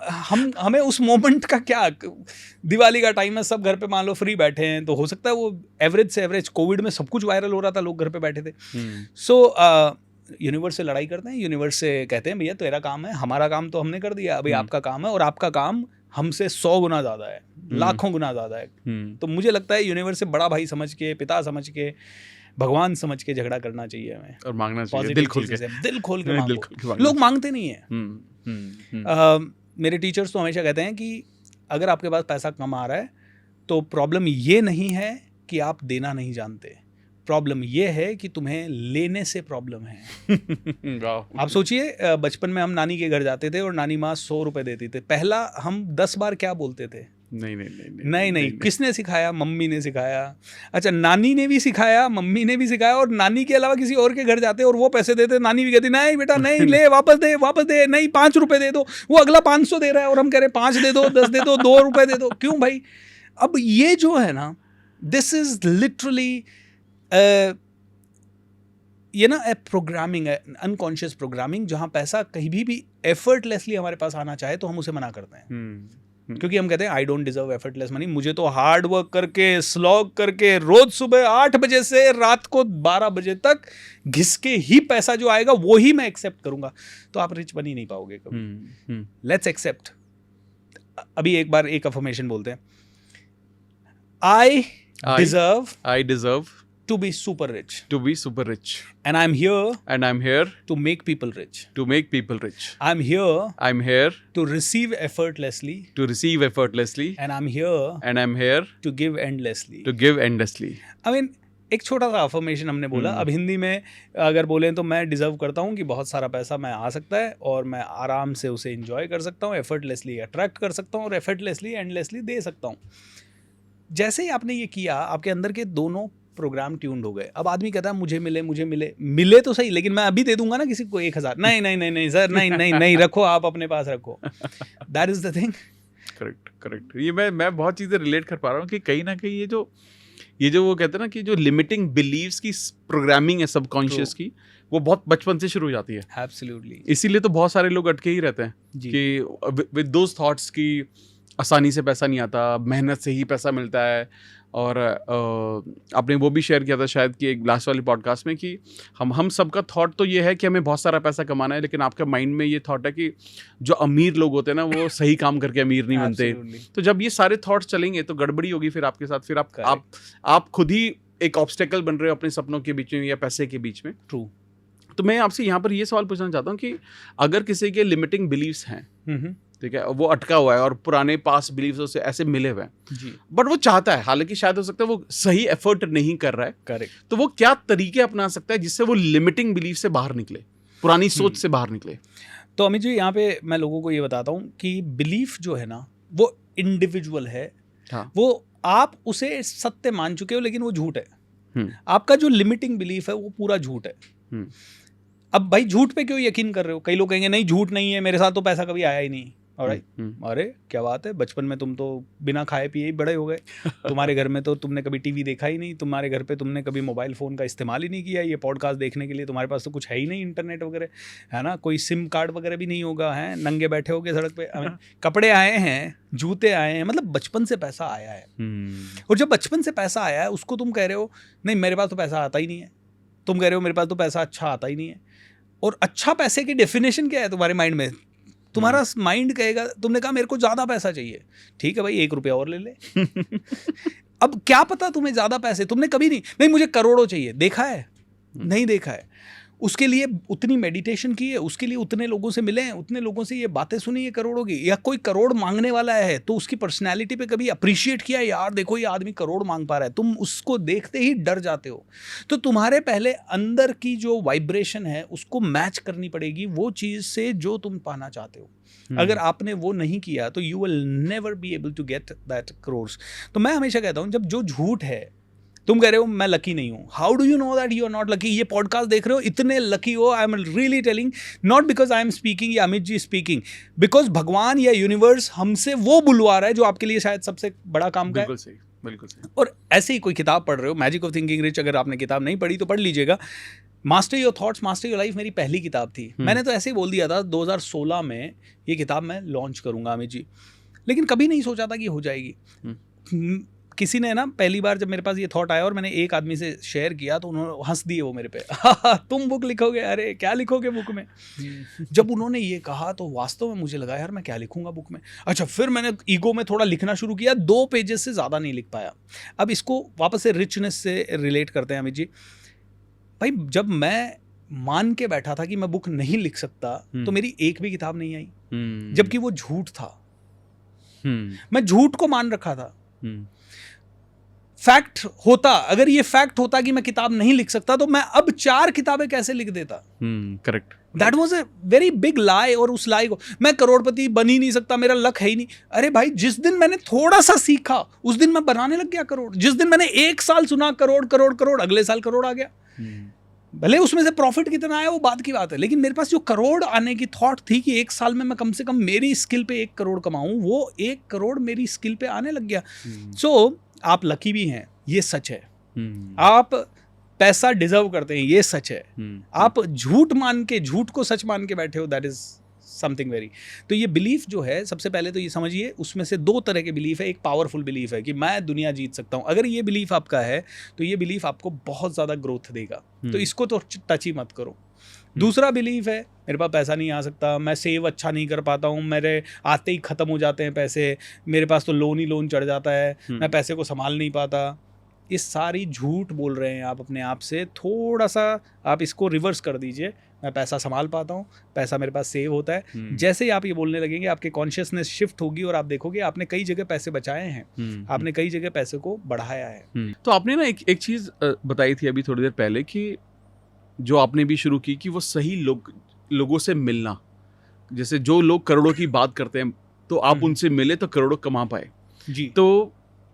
हमें उस मोमेंट का क्या, दिवाली का टाइम है, सब घर पे मान लो फ्री बैठे हैं, तो हो सकता है वो एवरेज से एवरेज, कोविड में सब कुछ वायरल हो रहा था, लोग घर पे बैठे थे। सो यूनिवर्स से लड़ाई करते हैं, यूनिवर्स से कहते हैं भैया तेरा काम है, हमारा काम तो हमने कर दिया, अभी आपका काम है, और आपका काम हमसे 100 गुना ज़्यादा है, लाखों गुना ज़्यादा है। तो मुझे लगता है यूनिवर्स से बड़ा भाई समझ के, पिता समझ के, भगवान समझ के झगड़ा करना चाहिए हमें, और मांगना चाहिए दिल खोल के, दिल खोल के मांगो। लोग मांगते नहीं है। मेरे टीचर्स तो हमेशा कहते हैं कि अगर आपके पास पैसा कम आ रहा है तो प्रॉब्लम ये नहीं है कि आप देना नहीं जानते, प्रॉब्लम ये है कि तुम्हें लेने से प्रॉब्लम है। आप सोचिए, बचपन में हम नानी के घर जाते थे और नानी माँ 100 रुपए देती थे, पहला हम 10 बार क्या बोलते थे, नहीं। किसने सिखाया? मम्मी ने सिखाया। अच्छा, नानी ने भी सिखाया, मम्मी ने भी सिखाया, और नानी के अलावा किसी और के घर जाते और वो पैसे देते, नानी भी कहती नहीं बेटा नहीं, ले वापस दे, नहीं 5 रुपए दे दो, वो अगला 500 दे रहा है और हम कह रहे 5 दे दो, 10 दे दो, 2 रुपए दे दो, क्यों भाई? अब ये जो है ना, दिस इज लिटरली ये ना प्रोग्रामिंग है, अनकॉन्शियस प्रोग्रामिंग, जहाँ पैसा कहीं भी एफर्टलेसली हमारे पास आना चाहे तो हम उसे मना करते हैं। क्योंकि हम कहते हैं I don't deserve effortless money, मुझे तो हार्ड वर्क करके, स्लॉग करके, रोज सुबह 8 बजे से रात को 12 बजे तक घिसके ही पैसा जो आएगा वो ही मैं एक्सेप्ट करूंगा। तो आप रिच बन ही नहीं पाओगे कभी। Let's accept. अभी एक बार एक अफर्मेशन बोलते हैं, I deserve to be super rich, and I'm here to make people rich, I'm here to receive effortlessly, and I'm here to give endlessly. I mean, एक छोटा सा अफर्मेशन हमने बोला। अब हिंदी में अगर बोलें तो मैं डिजर्व करता हूँ कि बहुत सारा पैसा मैं आ सकता है और मैं आराम से उसे एंजॉय कर सकता हूँ, एफर्टलेसली अट्रैक्ट कर सकता हूँ और एफर्टलेसली एंडलेसली दे सकता हूँ। जैसे ही आपने ये किया, आपके अंदर के दोनों प्रोग्राम ट्यून्ड हो गए। अब आदमी कहता है मुझे मिले तो सही, लेकिन मैं अभी दे दूंगा ना किसी को 1000, नहीं सर, नहीं रखो, आप अपने पास रखो। That is the thing. Correct. ये मैं बहुत चीजें रिलेट कर पा रहा हूँ कि कहीं ना कहीं ये जो वो कहते हैं ना कि जो लिमिटिंग बिलीव्स की प्रोग्रामिंग है सबकॉन्शियस की, वो बहुत बचपन से शुरू हो जाती है। एब्सोल्युटली। इसीलिए तो बहुत सारे लोग अटके ही रहते हैं कि विद दोज थॉट्स की आसानी से पैसा नहीं आता, मेहनत से ही पैसा मिलता है। और आपने वो भी शेयर किया था शायद कि एक लास्ट वाली पॉडकास्ट में कि हम सबका थॉट तो ये है कि हमें बहुत सारा पैसा कमाना है, लेकिन आपके माइंड में ये थॉट है कि जो अमीर लोग होते हैं ना वो सही काम करके अमीर नहीं बनते। तो जब ये सारे थॉट्स चलेंगे तो गड़बड़ी होगी फिर आपके साथ, फिर आप खुद ही एक ऑब्स्टेकल बन रहे हो अपने सपनों के बीच में या पैसे के बीच में। ट्रू। तो मैं आपसे यहाँ पर ये सवाल पूछना चाहता हूँ कि अगर किसी के लिमिटिंग बिलीव्स हैं, ठीक है, वो अटका हुआ है और पुराने पास बिलीव्स से ऐसे मिले हुए हैं, बट वो चाहता है, हालांकि शायद हो सकता है वो सही एफर्ट नहीं कर रहा है, करेक्ट, तो वो क्या तरीके अपना सकता है जिससे वो लिमिटिंग बिलीव से बाहर निकले, पुरानी सोच से बाहर निकले? तो अमित जी, यहाँ पे मैं लोगों को ये बताता हूँ कि बिलीफ जो है ना वो इंडिविजुअल है। हाँ। वो आप उसे सत्य मान चुके हो लेकिन वो झूठ है। आपका जो लिमिटिंग बिलीफ है वो पूरा झूठ है। अब भाई झूठ पे क्यों यकीन कर रहे हो? कई लोग कहेंगे नहीं झूठ नहीं है, मेरे साथ तो पैसा कभी आया ही नहीं। ऑलराइट, अरे क्या बात है, बचपन में तुम तो बिना खाए पिए ही बड़े हो गए। तुम्हारे घर में तो तुमने कभी टीवी देखा ही नहीं, तुम्हारे घर पे तुमने कभी मोबाइल फ़ोन का इस्तेमाल ही नहीं किया, ये पॉडकास्ट देखने के लिए तुम्हारे पास तो कुछ है ही नहीं, इंटरनेट वगैरह है ना, कोई सिम कार्ड वगैरह भी नहीं होगा, है नंगे बैठे होगे सड़क पे। कपड़े आए हैं, जूते आए हैं, मतलब बचपन से पैसा आया है। और जब बचपन से पैसा आया है उसको तुम कह रहे हो नहीं मेरे पास तो पैसा आता ही नहीं है, तुम कह रहे हो मेरे पास तो पैसा अच्छा आता ही नहीं है। और अच्छा पैसे की डेफिनेशन क्या है तुम्हारे माइंड में? तुम्हारा माइंड कहेगा, तुमने कहा मेरे को ज़्यादा पैसा चाहिए, ठीक है भाई 1 रुपया और ले ले। अब क्या पता तुम्हें ज़्यादा पैसे, तुमने कभी नहीं मुझे करोड़ों चाहिए, देखा है? नहीं देखा है। उसके लिए उतनी मेडिटेशन की है, उसके लिए उतने लोगों से मिले हैं, उतने लोगों से ये बातें सुनी है करोड़ों की, या कोई करोड़ मांगने वाला है तो उसकी पर्सनैलिटी पे कभी अप्रिशिएट किया, यार देखो ये आदमी करोड़ मांग पा रहा है, तुम उसको देखते ही डर जाते हो। तो तुम्हारे पहले अंदर की जो वाइब्रेशन है उसको मैच करनी पड़ेगी वो चीज़ से जो तुम पाना चाहते हो। अगर आपने वो नहीं किया तो you will never be able to get that crores. तो मैं हमेशा कहता हूँ, जब जो झूठ है, तुम कह रहे हो मैं लकी नहीं हूँ, how do you know that you are not lucky? ये पॉडकास्ट देख रहे हो, इतने लकी हो, I am really telling, not because I am speaking या अमित जी स्पीकिंग, बिकॉज भगवान या यूनिवर्स हमसे वो बुलवा रहा है जो आपके लिए शायद सबसे बड़ा काम का है। बिल्कुल सही, बिल्कुल सही। और ऐसे ही कोई किताब पढ़ रहे हो, मैजिक ऑफ थिंकिंग रिच, अगर आपने किताब नहीं पढ़ी तो पढ़ लीजिएगा। Master your thoughts master your life मेरी पहली किताब थी। मैंने तो ऐसे ही बोल दिया था 2016 में ये किताब मैं लॉन्च करूंगा अमित जी, लेकिन कभी नहीं सोचा था कि हो जाएगी। किसी ने ना पहली बार जब मेरे पास ये थॉट आया और मैंने एक आदमी से शेयर किया तो उन्होंने हंस दिए वो मेरे पे, तुम बुक लिखोगे? अरे क्या लिखोगे बुक में? जब उन्होंने ये कहा तो वास्तव में मुझे लगा यार मैं क्या लिखूंगा बुक में। अच्छा, फिर मैंने ईगो में थोड़ा लिखना शुरू किया, 2 पेजेस से ज़्यादा नहीं लिख पाया। अब इसको वापस से रिचनेस से रिलेट करते हैं अमित जी। भाई जब मैं मान के बैठा था कि मैं बुक नहीं लिख सकता तो मेरी एक भी किताब नहीं आई, जबकि वो झूठ था। मैं झूठ को मान रखा था। फैक्ट होता, अगर ये फैक्ट होता कि मैं किताब नहीं लिख सकता तो मैं अब 4 किताबें कैसे लिख देता। Correct. That was a very big lie. और उस लाई को, मैं करोड़पति बन ही नहीं सकता, मेरा लक है ही नहीं। अरे भाई, जिस दिन मैंने थोड़ा सा सीखा उस दिन मैं बनाने लग गया करोड़। जिस दिन मैंने 1 साल सुना करोड़ करोड़ करोड़, अगले साल करोड़ आ गया। भले उसमें से प्रॉफिट कितना आया वो बात की बात है, लेकिन मेरे पास जो करोड़ आने की थॉट थी कि 1 साल में मैं कम से कम मेरी स्किल पे 1 करोड़ कमाऊं, वो 1 करोड़ मेरी स्किल पे आने लग गया। सो आप लकी भी हैं, ये सच है। आप पैसा डिजर्व करते हैं, ये सच है। आप झूठ को सच मान के बैठे हो, दैट इज समथिंग वेरी। तो ये बिलीफ जो है, सबसे पहले तो ये समझिए, उसमें से 2 तरह के बिलीफ है। एक पावरफुल बिलीफ है कि मैं दुनिया जीत सकता हूँ। अगर ये बिलीफ आपका है तो ये बिलीफ आपको बहुत ज़्यादा ग्रोथ देगा, तो इसको तो टच ही मत करो। दूसरा बिलीफ है, मेरे पास पैसा नहीं आ सकता, मैं सेव अच्छा नहीं कर पाता हूँ, मेरे आते ही ख़त्म हो जाते हैं पैसे, मेरे पास तो लोन ही लोन चढ़ जाता है, मैं पैसे को संभाल नहीं पाता। ये सारी झूठ बोल रहे हैं आप अपने आप से। थोड़ा सा आप इसको रिवर्स कर दीजिए, मैं पैसा संभाल पाता हूँ, पैसा मेरे पास सेव होता है। जैसे ही आप ये बोलने लगेंगे, आपके कॉन्शियसनेस शिफ्ट होगी और आप देखोगे आपने कई जगह पैसे बचाए हैं, आपने कई जगह पैसे को बढ़ाया है। तो आपने ना एक चीज़ बताई थी अभी थोड़ी देर पहले कि जो आपने भी शुरू की कि वो सही लोगों से मिलना। जैसे जो लोग करोड़ों की बात करते हैं तो आप उनसे मिले तो करोड़ों कमा पाए जी। तो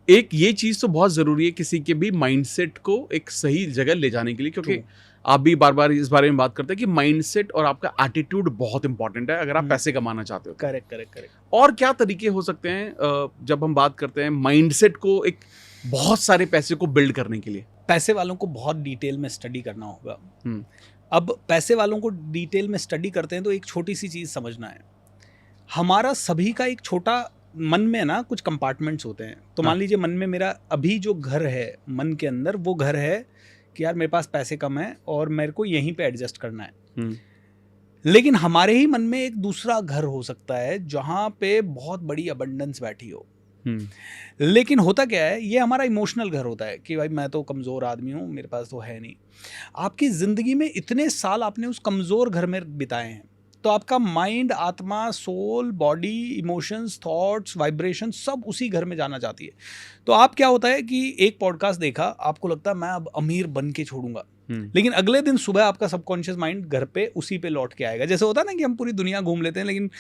एक ये चीज़ तो बहुत ज़रूरी है किसी के भी माइंडसेट को एक सही जगह ले जाने के लिए, क्योंकि आप भी बार बार इस बारे में बात करते हैं कि माइंडसेट और आपका एटीट्यूड बहुत इंपॉर्टेंट है अगर आप पैसे कमाना चाहते हो। करेक्ट। और क्या तरीके हो सकते हैं जब हम बात करते हैं माइंडसेट को एक बहुत सारे पैसे को बिल्ड करने के लिए? पैसे वालों को बहुत डिटेल में स्टडी करना होगा। अब पैसे वालों को डिटेल में स्टडी करते हैं तो एक छोटी सी चीज़ समझना है, हमारा सभी का एक छोटा मन में ना कुछ कंपार्टमेंट्स होते हैं। तो मान लीजिए मन में मेरा अभी जो घर है मन के अंदर, वो घर है कि यार मेरे पास पैसे कम है और मेरे को यहीं पे एडजस्ट करना है। लेकिन हमारे ही मन में एक दूसरा घर हो सकता है जहाँ पे बहुत बड़ी अबंडेंस बैठी हो। लेकिन होता क्या है, ये हमारा इमोशनल घर होता है कि भाई मैं तो कमज़ोर आदमी हूँ, मेरे पास तो है नहीं। आपकी ज़िंदगी में इतने साल आपने उस कमज़ोर घर में बिताए हैं, तो आपका माइंड, आत्मा, soul, body, emotions, thoughts, vibration सब उसी घर में जाना चाहती है। तो आप क्या होता है कि एक पॉडकास्ट देखा, आपको लगता है मैं अब अमीर बन के छोड़ूंगा, लेकिन अगले दिन सुबह आपका सबकॉन्शियस माइंड घर पे उसी पे लौट के आएगा। जैसे होता है ना कि हम पूरी दुनिया घूम लेते हैं लेकिन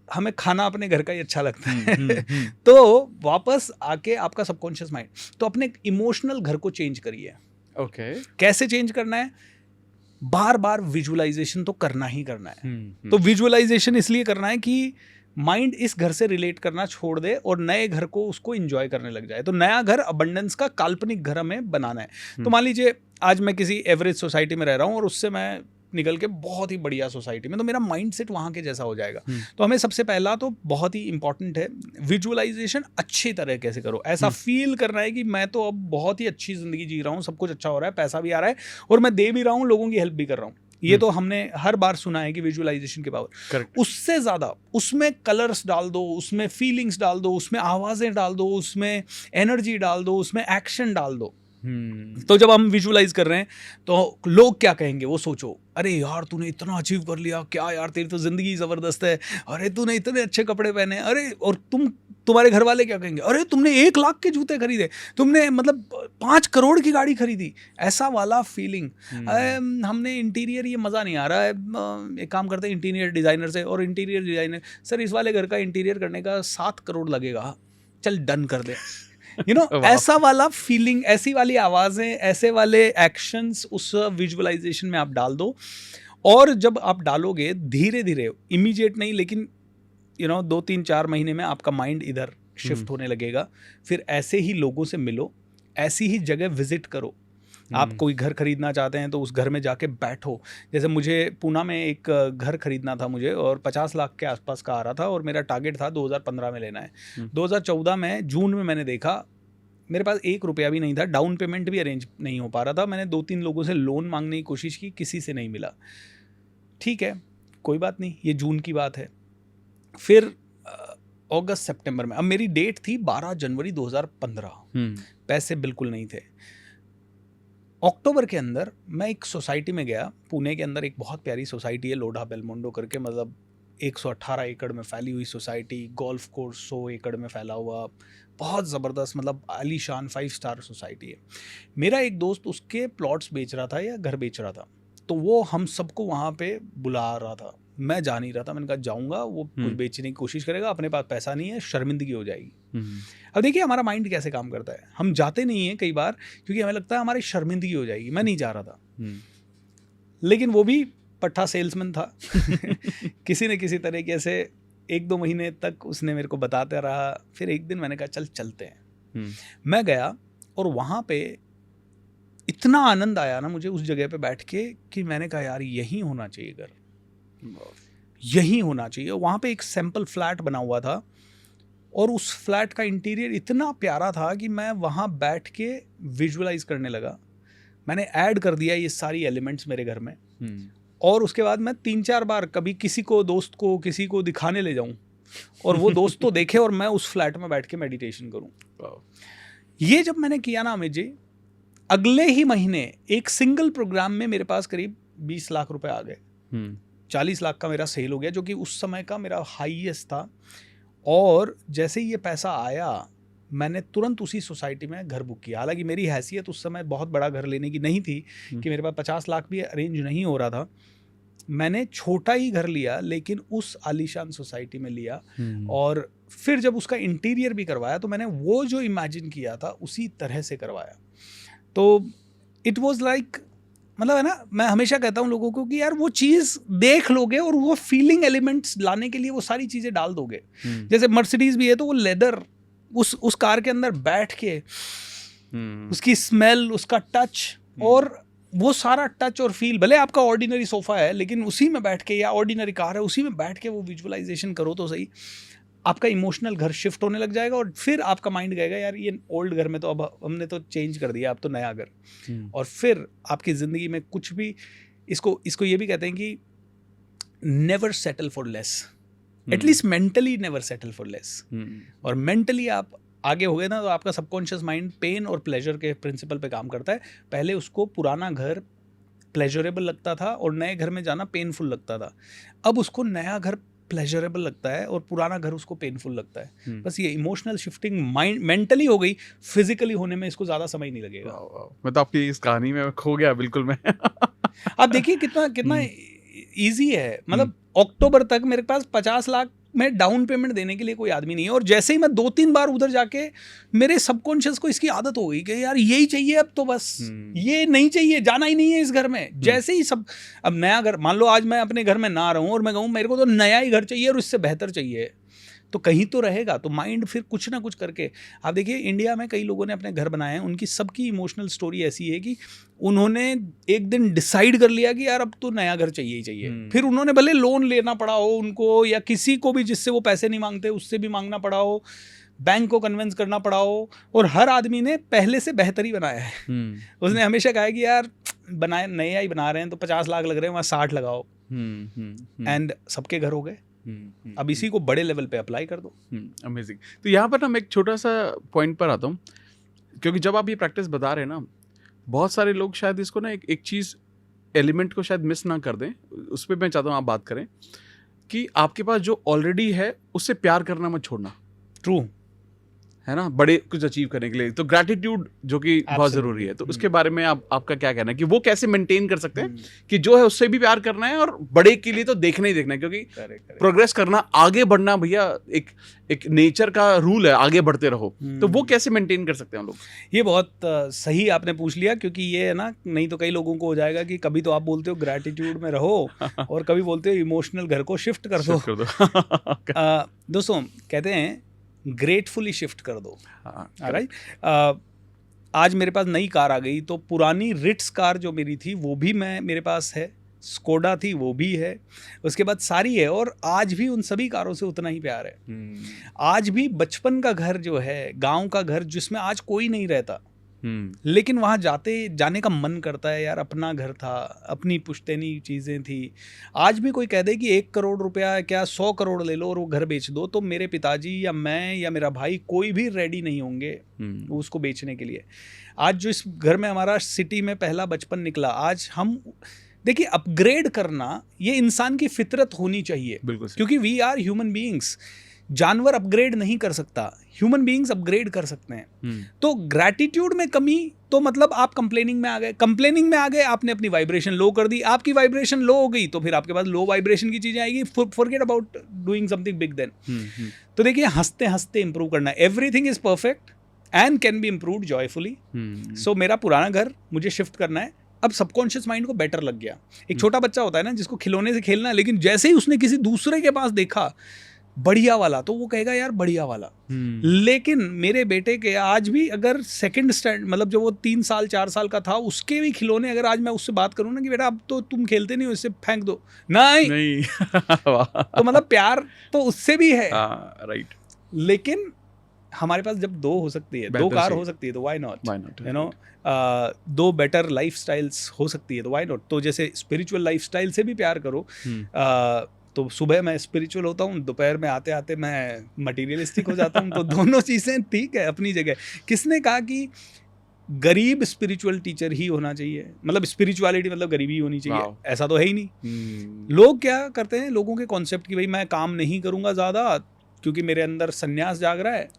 हमें खाना अपने घर का ही अच्छा लगता है। तो वापस आके आपका सबकॉन्शियस माइंड, तो अपने इमोशनल घर को चेंज करिए। ओके, कैसे चेंज करना है? बार बार विजुअलाइजेशन तो करना ही करना है। तो विजुअलाइजेशन इसलिए करना है कि माइंड इस घर से रिलेट करना छोड़ दे और नए घर को उसको एंजॉय करने लग जाए। तो नया घर अबंडेंस का काल्पनिक घर हमें बनाना है। तो मान लीजिए आज मैं किसी एवरेज सोसाइटी में रह रहा हूँ और उससे मैं निकल के बहुत ही बढ़िया सोसाइटी में, तो मेरा माइंडसेट वहाँ के जैसा हो जाएगा। तो हमें सबसे पहला तो बहुत ही इंपॉर्टेंट है विजुअलाइजेशन अच्छी तरह से करो। ऐसा फील करना है कि मैं तो अब बहुत ही अच्छी ज़िंदगी जी रहा हूँ, सब कुछ अच्छा हो रहा है, पैसा भी आ रहा है और मैं दे भी रहा हूँ, लोगों की हेल्प भी कर रहा हूँ। ये तो हमने हर बार सुना है कि विजुअलाइजेशन की पावर। उससे ज़्यादा उसमें कलर्स डाल दो, उसमें फीलिंग्स डाल दो, उसमें आवाज़ें डाल दो, उसमें एनर्जी डाल दो, उसमें एक्शन डाल दो। तो जब हम विजुअलाइज कर रहे हैं तो लोग क्या कहेंगे वो सोचो, अरे यार तूने इतना अचीव कर लिया, क्या यार तेरी तो ज़िंदगी ज़बरदस्त है, अरे तूने इतने अच्छे कपड़े पहने, अरे और तुम्हारे घर वाले क्या कहेंगे, अरे तुमने 1 लाख के जूते खरीदे, तुमने मतलब 5 करोड़ की गाड़ी खरीदी, ऐसा वाला फीलिंग। हमने इंटीरियर, ये मज़ा नहीं आ रहा है, एक काम करते हैं इंटीरियर डिज़ाइनर से, और इंटीरियर डिज़ाइनर सर इस वाले घर का इंटीरियर करने का 7 करोड़ लगेगा, चल डन कर दे। ऐसा वाला फीलिंग, ऐसी वाली आवाज़ें, ऐसे वाले एक्शंस उस विजुअलाइजेशन में आप डाल दो, और जब आप डालोगे धीरे धीरे, इमीडिएट नहीं लेकिन 2-3-4 महीने में आपका माइंड इधर शिफ्ट होने लगेगा। फिर ऐसे ही लोगों से मिलो, ऐसी ही जगह विजिट करो। आप कोई घर खरीदना चाहते हैं तो उस घर में जाके बैठो। जैसे मुझे पूना में एक घर खरीदना था मुझे, और 50 लाख के आसपास का आ रहा था, और मेरा टारगेट था 2015 में लेना है। 2014 में जून में मैंने देखा, मेरे पास 1 रुपया भी नहीं था, डाउन पेमेंट भी अरेंज नहीं हो पा रहा था। मैंने 2-3 लोगों से लोन मांगने की कोशिश की, किसी से नहीं मिला। ठीक है, कोई बात नहीं, ये जून की बात है। फिर अगस्त सितंबर में, अब मेरी डेट थी 12 जनवरी 2015, पैसे बिल्कुल नहीं थे। अक्टूबर के अंदर मैं एक सोसाइटी में गया, पुणे के अंदर एक बहुत प्यारी सोसाइटी है लोढ़ा बेलमोंडो करके, मतलब 118 एकड़ में फैली हुई सोसाइटी, गोल्फ कोर्स 100 एकड़ में फैला हुआ, बहुत ज़बरदस्त, मतलब आलीशान 5 स्टार सोसाइटी है। मेरा एक दोस्त उसके प्लॉट्स बेच रहा था या घर बेच रहा था, तो वो हम सबको वहाँ पे बुला रहा था। मैं जा नहीं रहा था, मैंने कहा जाऊँगा, वो कुछ बेचने की कोशिश करेगा, अपने पास पैसा नहीं है, शर्मिंदगी हो जाएगी। अब देखिए हमारा माइंड कैसे काम करता है, हम जाते नहीं हैं कई बार क्योंकि हमें लगता है हमारी शर्मिंदगी हो जाएगी। मैं नहीं जा रहा था, लेकिन वो भी पट्टा सेल्समैन था। किसी न किसी तरीके से 1-2 महीने तक उसने मेरे को बताते रहा। फिर एक दिन मैंने कहा चल चलते हैं। मैं गया और वहाँ पे इतना आनंद आया ना मुझे उस जगह पे बैठ के, कि मैंने कहा यार यहीं होना चाहिए घर, यहीं होना चाहिए। वहाँ पे एक सैंपल फ्लैट बना हुआ था, और उस फ्लैट का इंटीरियर इतना प्यारा था कि मैं वहाँ बैठ के विजुअलाइज करने लगा। मैंने ऐड कर दिया ये सारी एलिमेंट्स मेरे घर में, और उसके बाद मैं 3-4 बार कभी किसी को, दोस्त को, किसी को दिखाने ले जाऊं, और वो दोस्त तो देखे और मैं उस फ्लैट में बैठ के मेडिटेशन करूं। ये जब मैंने किया ना अमित जी, अगले ही महीने एक सिंगल प्रोग्राम में मेरे पास करीब 20 लाख रुपए आ गए। 40 लाख का मेरा सेल हो गया, जो कि उस समय का मेरा हाईएस्ट था। और जैसे ही ये पैसा आया, मैंने तुरंत उसी सोसाइटी में घर बुक किया। हालांकि मेरी हैसियत उस समय बहुत बड़ा घर लेने की नहीं थी, कि मेरे पास 50 लाख भी अरेंज नहीं हो रहा था। मैंने छोटा ही घर लिया, लेकिन उस आलीशान सोसाइटी में लिया। और फिर जब उसका इंटीरियर भी करवाया, तो मैंने वो जो इमेजिन किया था उसी तरह से करवाया। तो इट वॉज लाइक, मतलब है ना, मैं हमेशा कहता हूँ लोगों को कि यार वो चीज़ देख लोगे और वो फीलिंग एलिमेंट्स लाने के लिए वो सारी चीज़ें डाल दोगे। जैसे मर्सिडीज भी है, तो वो लेदर, उस कार के अंदर बैठ के उसकी स्मेल, उसका टच, और वो सारा टच और फील, भले आपका ऑर्डिनरी सोफा है लेकिन उसी में बैठ के, या ऑर्डिनरी कार है उसी में बैठ के वो विजुअलाइजेशन करो तो सही, आपका इमोशनल घर शिफ्ट होने लग जाएगा। और फिर आपका माइंड कहेगा यार ये ओल्ड घर में तो अब हमने तो चेंज कर दिया, अब तो नया घर। और फिर आपकी ज़िंदगी में कुछ भी, इसको ये भी कहते हैं कि never settle for less, at least mentally never settle for less. और मेंटली आप आगे हो गए ना, तो आपका सबकॉन्शियस माइंड पेन और प्लेजर के प्रिंसिपल पे काम करता है। पहले उसको पुराना घर प्लेजरेबल लगता था और नए घर में जाना पेनफुल लगता था, अब उसको नया घर प्लेजरेबल लगता है और पुराना घर उसको पेनफुल लगता है। बस ये इमोशनल शिफ्टिंग माइंड मेंटली हो गई, फिजिकली होने में इसको ज़्यादा समय नहीं लगेगा। मैं तो आपकी इस कहानी में खो गया बिल्कुल मैं। आप देखिए कितना ईजी है। मतलब अक्टूबर तक मेरे पास 50 लाख में डाउन पेमेंट देने के लिए कोई आदमी नहीं है, और जैसे ही मैं 2-3 बार उधर जाके, मेरे सबकॉन्शियस को इसकी आदत हो गई कि यार यही चाहिए अब तो, बस ये नहीं चाहिए, जाना ही नहीं है इस घर में। जैसे ही सब, अब नया घर, मान लो आज मैं अपने घर में ना रहूं और मैं कहूँ मेरे को तो नया ही घर चाहिए और इससे बेहतर चाहिए, तो कहीं तो रहेगा। तो माइंड फिर कुछ ना कुछ करके, आप देखिए इंडिया में कई लोगों ने अपने घर बनाए हैं, उनकी सबकी इमोशनल स्टोरी ऐसी है कि उन्होंने एक दिन डिसाइड कर लिया कि यार अब तो नया घर चाहिए ही चाहिए। फिर उन्होंने भले लोन लेना पड़ा हो उनको, या किसी को भी जिससे वो पैसे नहीं मांगते उससे भी मांगना पड़ा हो, बैंक को कन्विंस करना पड़ा हो, और हर आदमी ने पहले से बेहतर ही बनाया है। उसने हमेशा कहा है कि यार बनाए, नया ही बना रहे हैं तो 50 लाख लग रहे हैं, वहाँ 60 लगाओ, एंड सबके घर हो गए। अब इसी को बड़े लेवल पे अप्लाई कर दो। अमेजिंग। तो यहाँ पर ना मैं एक छोटा सा पॉइंट पर आता हूँ। क्योंकि जब आप ये प्रैक्टिस बता रहे हैं ना, बहुत सारे लोग शायद इसको ना एक चीज़ एलिमेंट को शायद मिस ना कर दें, उस पर मैं चाहता हूँ आप बात करें कि आपके पास जो ऑलरेडी है उससे प्यार करना मत छोड़ना। ट्रू है ना, बड़े कुछ अचीव करने के लिए तो ग्रैटिट्यूड जो कि बहुत जरूरी है। तो उसके बारे में आपका क्या कहना है कि वो कैसे मेंटेन कर सकते हैं कि जो है उससे भी प्यार करना है और बड़े के लिए तो देखना ही देखना है, क्योंकि प्रोग्रेस करना, आगे बढ़ना भैया एक नेचर का रूल है, आगे बढ़ते रहो। तो वो कैसे मेंटेन कर सकते हैं हम लोग? ये बहुत सही आपने पूछ लिया, क्योंकि ये है ना, नहीं तो कई लोगों को हो जाएगा कि कभी तो आप बोलते हो ग्रैटिट्यूड में रहो और कभी बोलते हो इमोशनल घर को शिफ्ट कर दो। दोस्तों कहते हैं ग्रेटफुली शिफ्ट कर दो, राइट। आज मेरे पास नई कार आ गई तो पुरानी रिट्स कार जो मेरी थी वो भी मेरे पास है, स्कोडा थी वो भी है, उसके बाद सारी है, और आज भी उन सभी कारों से उतना ही प्यार है। आज भी बचपन का घर जो है, गांव का घर जिसमें आज कोई नहीं रहता, लेकिन वहाँ जाने का मन करता है यार, अपना घर था, अपनी पुश्तैनी चीज़ें थी। आज भी कोई कह दे कि 1 करोड़ रुपया क्या 100 करोड़ ले लो और वो घर बेच दो, तो मेरे पिताजी या मैं या मेरा भाई कोई भी रेडी नहीं होंगे उसको बेचने के लिए। आज जो इस घर में हमारा सिटी में पहला बचपन निकला, आज हम देखिए अपग्रेड करना ये इंसान की फितरत होनी चाहिए, क्योंकि वी आर ह्यूमन बीइंग्स। जानवर अपग्रेड नहीं कर सकता, ह्यूमन बीइंग्स अपग्रेड कर सकते हैं। तो ग्रैटिट्यूड में कमी तो मतलब आप कंप्लेनिंग में आ गए, आपने अपनी वाइब्रेशन लो कर दी, आपकी वाइब्रेशन लो हो गई तो फिर आपके पास लो वाइब्रेशन की चीजें आएगी। Forget about doing something big then. तो देखिए हंसते हंसते इंप्रूव करना, everything is perfect and can be improved joyfully. So मेरा पुराना घर मुझे शिफ्ट करना है। अब सबकॉन्शियस माइंड को बेटर लग गया। एक छोटा बच्चा होता है ना जिसको खिलौने से खेलना है, लेकिन जैसे ही उसने किसी दूसरे के पास देखा बढ़िया वाला, तो वो कहेगा यार बढ़िया वाला। लेकिन मेरे बेटे के आज भी अगर सेकंड स्टैंड, मतलब जब वो 3 साल 4 साल का था, उसके भी खिलौने अगर आज मैं उससे बात करूँ ना कि बेटा अब तो तुम खेलते नहीं हो, इससे फेंक दो, नहीं। तो मतलब प्यार तो उससे भी है, राइट। लेकिन हमारे पास जब 2 हो सकती है, 2 कार हो सकती है, तो why not, you know, 2 better life styles हो सकती है, तो व्हाई नॉट। तो जैसे स्पिरिचुअल लाइफ स्टाइल से भी प्यार करो। तो सुबह मैं स्पिरिचुअल होता हूँ, दोपहर में आते आते मैं मटीरियलिस्टिक हो जाता हूँ। तो दोनों चीज़ें ठीक है अपनी जगह। किसने कहा कि गरीब स्पिरिचुअल टीचर ही होना चाहिए, मतलब स्पिरिचुअलिटी मतलब गरीबी होनी चाहिए? ऐसा तो है ही नहीं। लोग क्या करते हैं, लोगों के कॉन्सेप्ट की भाई मैं काम नहीं करूँगा ज़्यादा क्योंकि मेरे अंदर संन्यास जाग रहा है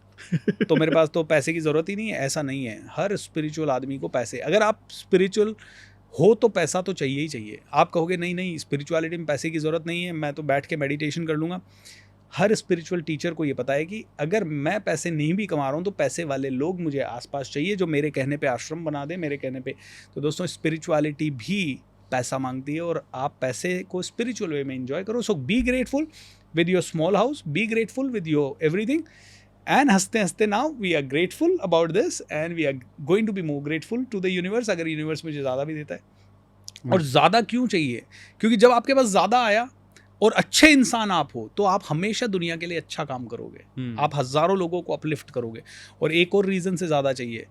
तो मेरे पास तो पैसे की ज़रूरत ही नहीं है। ऐसा नहीं है, हर स्पिरिचुअल आदमी को पैसे, अगर आप स्पिरिचुअल हो तो पैसा तो चाहिए ही चाहिए। आप कहोगे नहीं स्पिरिचुअलिटी में पैसे की ज़रूरत नहीं है, मैं तो बैठ के मेडिटेशन कर लूँगा। हर स्पिरिचुअल टीचर को ये पता है कि अगर मैं पैसे नहीं भी कमा रहा हूँ तो पैसे वाले लोग मुझे आसपास चाहिए जो मेरे कहने पे आश्रम बना दे, मेरे कहने पे। तो दोस्तों स्पिरिचुअलिटी भी पैसा मांगती है और आप पैसे को स्पिरिचुअल वे में एंजॉय करो। So be grateful with your small house, be grateful with your everything, and हंसते हंसते now we are grateful about this and we are going to be more grateful to the universe. अगर universe मुझे ज़्यादा भी देता है, और ज़्यादा क्यों चाहिए, क्योंकि जब आपके पास ज़्यादा आया और अच्छे इंसान आप हो तो आप हमेशा दुनिया के लिए अच्छा काम करोगे, आप हज़ारों लोगों को अपलिफ्ट करोगे। और एक और रीज़न से ज़्यादा चाहिए,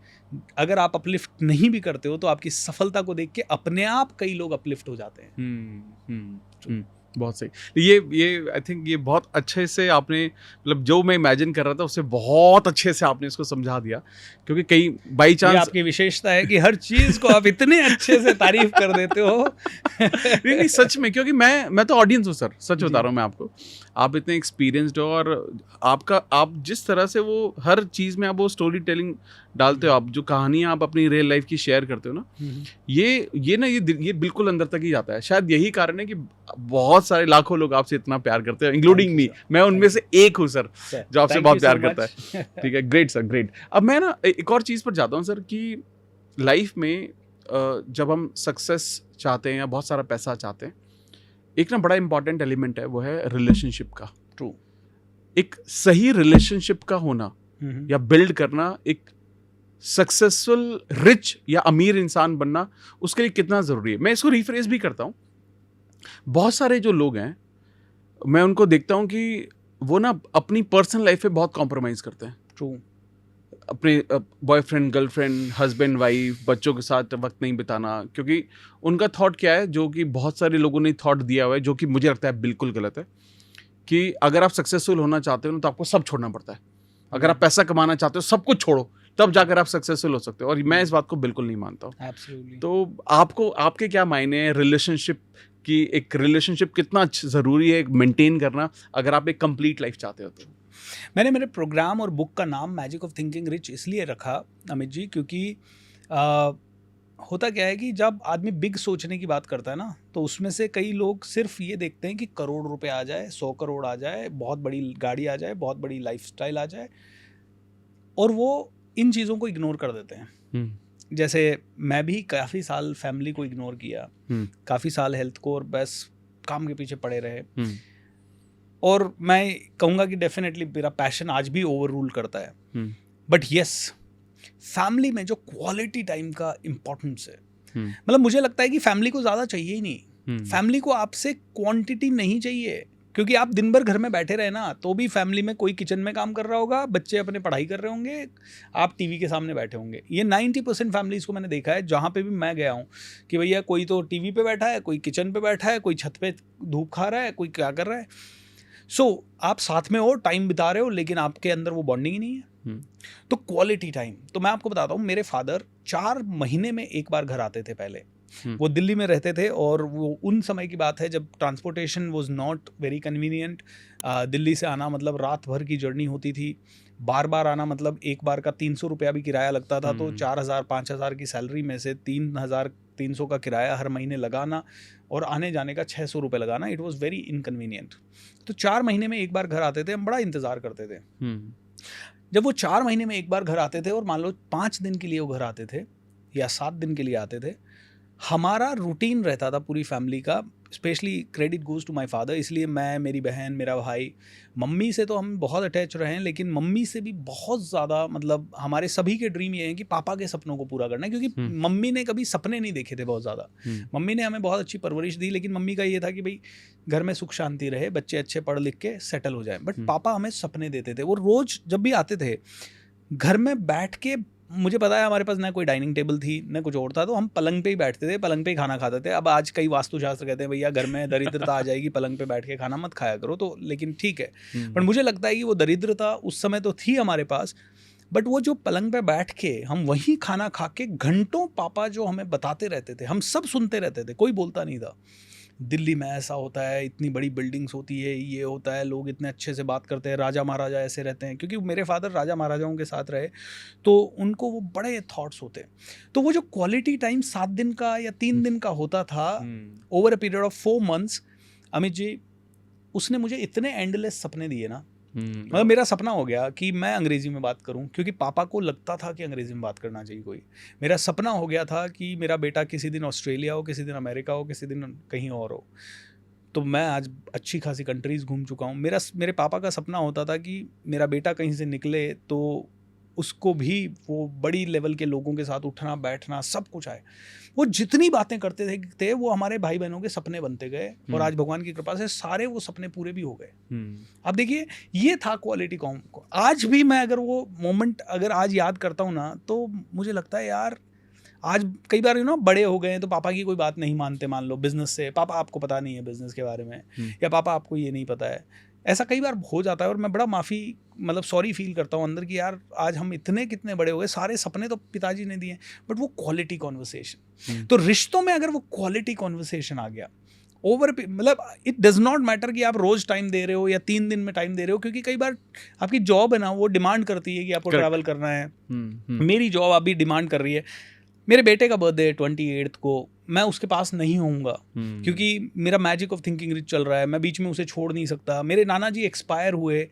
अगर आप अपलिफ्ट नहीं भी करते हो तो आपकी सफलता को देख के अपने आप कई लोग अपलिफ्ट हो जाते हैं। बहुत सही। ये आई थिंक ये बहुत अच्छे से आपने, मतलब जो मैं इमेजिन कर रहा था उससे बहुत अच्छे से आपने इसको समझा दिया। क्योंकि कई बाई चांस आपकी विशेषता है कि हर चीज को आप इतने अच्छे से तारीफ कर देते हो। नहीं सच में, क्योंकि मैं तो ऑडियंस हूँ सर, सच बता रहा हूँ मैं आपको। आप इतने एक्सपीरियंस्ड हो और आप जिस तरह से वो हर चीज़ में आप वो स्टोरी टेलिंग डालते हो, आप जो कहानियाँ आप अपनी रियल लाइफ की शेयर करते हो ना, ये बिल्कुल अंदर तक ही जाता है। शायद यही कारण है कि बहुत सारे लाखों लोग आपसे इतना प्यार करते हैं, इंक्लूडिंग मी। मैं उनमें से एक हूँ सर जो आपसे बहुत प्यार करता है। ठीक है, ग्रेट सर, ग्रेट। अब मैं ना एक और चीज़ पर जाता हूँ सर कि लाइफ में जब हम सक्सेस चाहते हैं या बहुत सारा पैसा चाहते हैं, एक ना बड़ा इंपॉर्टेंट एलिमेंट है, वो है रिलेशनशिप का। ट्रू। एक सही रिलेशनशिप का होना या बिल्ड करना, एक सक्सेसफुल रिच या अमीर इंसान बनना, उसके लिए कितना ज़रूरी है। मैं इसको रिफ्रेज भी करता हूँ। बहुत सारे जो लोग हैं, मैं उनको देखता हूँ कि वो ना अपनी पर्सनल लाइफ में बहुत कॉम्प्रोमाइज़ करते हैं। ट्रू। अपने बॉयफ्रेंड, गर्लफ्रेंड, हस्बैंड, वाइफ, बच्चों के साथ वक्त नहीं बिताना, क्योंकि उनका थॉट क्या है, जो कि बहुत सारे लोगों ने थॉट दिया हुआ है, जो कि मुझे लगता है बिल्कुल गलत है, कि अगर आप सक्सेसफुल होना चाहते हो ना तो आपको सब छोड़ना पड़ता है। अगर आप पैसा कमाना चाहते हो सब कुछ छोड़ो, तब जाकर आप सक्सेसफुल हो सकते हो, और मैं इस बात को बिल्कुल नहीं मानता हूँ। एब्सोल्युटली। तो आपको, आपके क्या मायने हैं रिलेशनशिप की, एक रिलेशनशिप कितना ज़रूरी है मेंटेन करना अगर आप एक कंप्लीट लाइफ चाहते हो तो? मैंने मेरे प्रोग्राम और बुक का नाम मैजिक ऑफ थिंकिंग रिच इसलिए रखा अमित जी, क्योंकि आ, होता क्या है कि जब आदमी बिग सोचने की बात करता है ना, तो उसमें से कई लोग सिर्फ ये देखते हैं कि करोड़ रुपए आ जाए, 100 करोड़ आ जाए, बहुत बड़ी गाड़ी आ जाए, बहुत बड़ी लाइफस्टाइल आ जाए, और वो इन चीज़ों को इग्नोर कर देते हैं। जैसे मैं भी काफ़ी साल फैमिली को इग्नोर किया, काफ़ी साल हेल्थ को, और बस काम के पीछे पड़े रहे। और मैं कहूँगा कि डेफिनेटली मेरा पैशन आज भी ओवर रूल करता है। बट यस, फैमिली में जो क्वालिटी टाइम का इम्पोर्टेंस है, मतलब मुझे लगता है कि फैमिली को ज़्यादा चाहिए ही नहीं। फैमिली को आपसे क्वांटिटी नहीं चाहिए, क्योंकि आप दिन भर घर में बैठे रहे ना, तो भी फैमिली में कोई किचन में काम कर रहा होगा, बच्चे अपने पढ़ाई कर रहे होंगे, आप टीवी के सामने बैठे होंगे। ये 90% फैमिलीज़ को मैंने देखा है, जहाँ पे भी मैं गया हूँ, कि भैया कोई तो टीवी पे बैठा है, कोई किचन पे बैठा है, कोई छत पे धूप खा रहा है, कोई क्या कर रहा है। आप साथ में हो, टाइम बिता रहे हो, लेकिन आपके अंदर वो बॉन्डिंग ही नहीं है। तो क्वालिटी टाइम, तो मैं आपको बताता हूँ, मेरे फादर 4 महीने में एक बार घर आते थे पहले। वो दिल्ली में रहते थे, और वो उन समय की बात है जब transportation was not very convenient. Delhi से आना मतलब रात भर की जर्नी होती थी, बार बार आना मतलब एक बार का 300 रुपया भी किराया लगता था। तो 4,000-5,000 की सैलरी में से 3,300 का किराया हर महीने लगाना, और आने जाने का 600 रुपये लगाना, इट वॉज़ वेरी इनकन्वीनियंट। तो 4 महीने में एक बार घर आते थे, हम बड़ा इंतज़ार करते थे। जब वो 4 महीने में एक बार घर आते थे, और मान लो 5 दिन के लिए वो घर आते थे या 7 दिन के लिए आते थे, हमारा रूटीन रहता था पूरी फैमिली का। Specially credit goes to my father, इसलिए मैं, मेरी बहन, मेरा भाई, मम्मी से तो हम बहुत अटैच रहे हैं, लेकिन मम्मी से भी बहुत ज़्यादा, मतलब हमारे सभी के ड्रीम ये हैं कि पापा के सपनों को पूरा करना है, क्योंकि मम्मी ने कभी सपने नहीं देखे थे बहुत ज़्यादा। मम्मी ने हमें बहुत अच्छी परवरिश दी, लेकिन मम्मी का ये था कि भाई घर में सुख शांति रहे, बच्चे अच्छे पढ़ लिख के सेटल हो जाए। बट पापा हमें सपने देते थे। वो रोज़ जब भी आते थे, घर में बैठ के, मुझे पता है हमारे पास ना कोई डाइनिंग टेबल थी ना कुछ और था, तो हम पलंग पे ही बैठते थे, पलंग पे ही खाना खाते थे। अब आज कई वास्तुशास्त्र कहते हैं भैया घर में दरिद्रता आ जाएगी, पलंग पे बैठ के खाना मत खाया करो, तो लेकिन ठीक है। पर मुझे लगता है कि वो दरिद्रता उस समय तो थी हमारे पास, बट वो जो पलंग पे बैठ के हम वहीं खाना खा के घंटों पापा जो हमें बताते रहते थे, हम सब सुनते रहते थे, कोई बोलता नहीं था। दिल्ली में ऐसा होता है, इतनी बड़ी बिल्डिंग्स होती है, ये होता है, लोग इतने अच्छे से बात करते हैं, राजा महाराजा ऐसे रहते हैं, क्योंकि मेरे फादर राजा महाराजाओं के साथ रहे, तो उनको वो बड़े थॉट्स होते हैं। तो वो जो क्वालिटी टाइम 7 दिन का या 3 दिन का होता था, over a period of 4 months, Amit ji, उसने मुझे इतने एंडलेस सपने दिए ना। मतलब मेरा सपना हो गया कि मैं अंग्रेज़ी में बात करूं, क्योंकि पापा को लगता था कि अंग्रेज़ी में बात करना चाहिए कोई। मेरा सपना हो गया था कि मेरा बेटा किसी दिन ऑस्ट्रेलिया हो, किसी दिन अमेरिका हो, किसी दिन कहीं और हो। तो मैं आज अच्छी खासी कंट्रीज़ घूम चुका हूँ। मेरे पापा का सपना होता था कि मेरा बेटा कहीं से निकले तो उसको भी वो बड़ी लेवल के लोगों के साथ उठना बैठना सब कुछ आए। वो जितनी बातें करते थे वो हमारे भाई बहनों के सपने बनते गए, और आज भगवान की कृपा से सारे वो सपने पूरे भी हो गए। अब देखिए, ये था क्वालिटी कॉम। आज भी मैं अगर वो मोमेंट अगर आज याद करता हूँ ना, तो मुझे लगता है यार, आज कई बार बड़े हो गए हैं तो पापा की कोई बात नहीं मानते। मान लो बिजनेस से, पापा आपको पता नहीं है बिजनेस के बारे में, या पापा आपको ये नहीं पता है, ऐसा कई बार हो जाता है। और मैं बड़ा माफ़ी, मतलब सॉरी फील करता हूँ अंदर कि यार आज हम इतने कितने बड़े हो गए, सारे सपने तो पिताजी ने दिए, बट वो क्वालिटी कॉन्वर्सेशन। तो रिश्तों में अगर वो क्वालिटी कॉन्वर्सेशन आ गया, मतलब इट डज नॉट मैटर कि आप रोज टाइम दे रहे हो या 3 दिन में टाइम दे रहे हो, क्योंकि कई बार आपकी जॉब है ना, वो डिमांड करती है कि आपको ट्रैवल करना है। मेरी जॉब अभी डिमांड कर रही है। मेरे बेटे का बर्थडे 28 को, मैं उसके पास नहीं होऊंगा, क्योंकि मेरा मैजिक ऑफ थिंकिंग रिच चल रहा है, मैं बीच में उसे छोड़ नहीं सकता। मेरे नाना जी एक्सपायर हुए,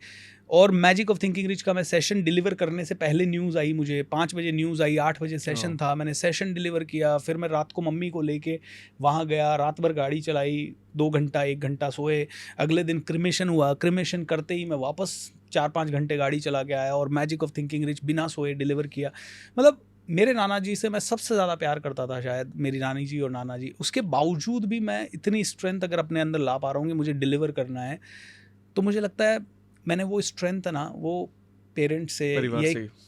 और मैजिक ऑफ थिंकिंग रिच का मैं सेशन डिलीवर करने से पहले न्यूज़ आई मुझे, 5 बजे न्यूज़ आई, 8 बजे सेशन था, मैंने सेशन डिलीवर किया, फिर मैं रात को मम्मी को लेके वहाँ गया, रात भर गाड़ी चलाई, 2 घंटा 1 घंटा सोए। अगले दिन क्रिमेशन हुआ, क्रिमेशन करते ही मैं वापस 4-5 घंटे गाड़ी चला के आया, और मैजिक ऑफ थिंकिंग रिच बिना सोए डिलीवर किया। मतलब मेरे नाना जी से मैं सबसे ज़्यादा प्यार करता था शायद, मेरी नानी जी और नाना जी। उसके बावजूद भी मैं इतनी स्ट्रेंथ अगर अपने अंदर ला पा रहा हूँ कि मुझे डिलीवर करना है, तो मुझे लगता है मैंने वो स्ट्रेंथ है ना, वो पेरेंट्स से,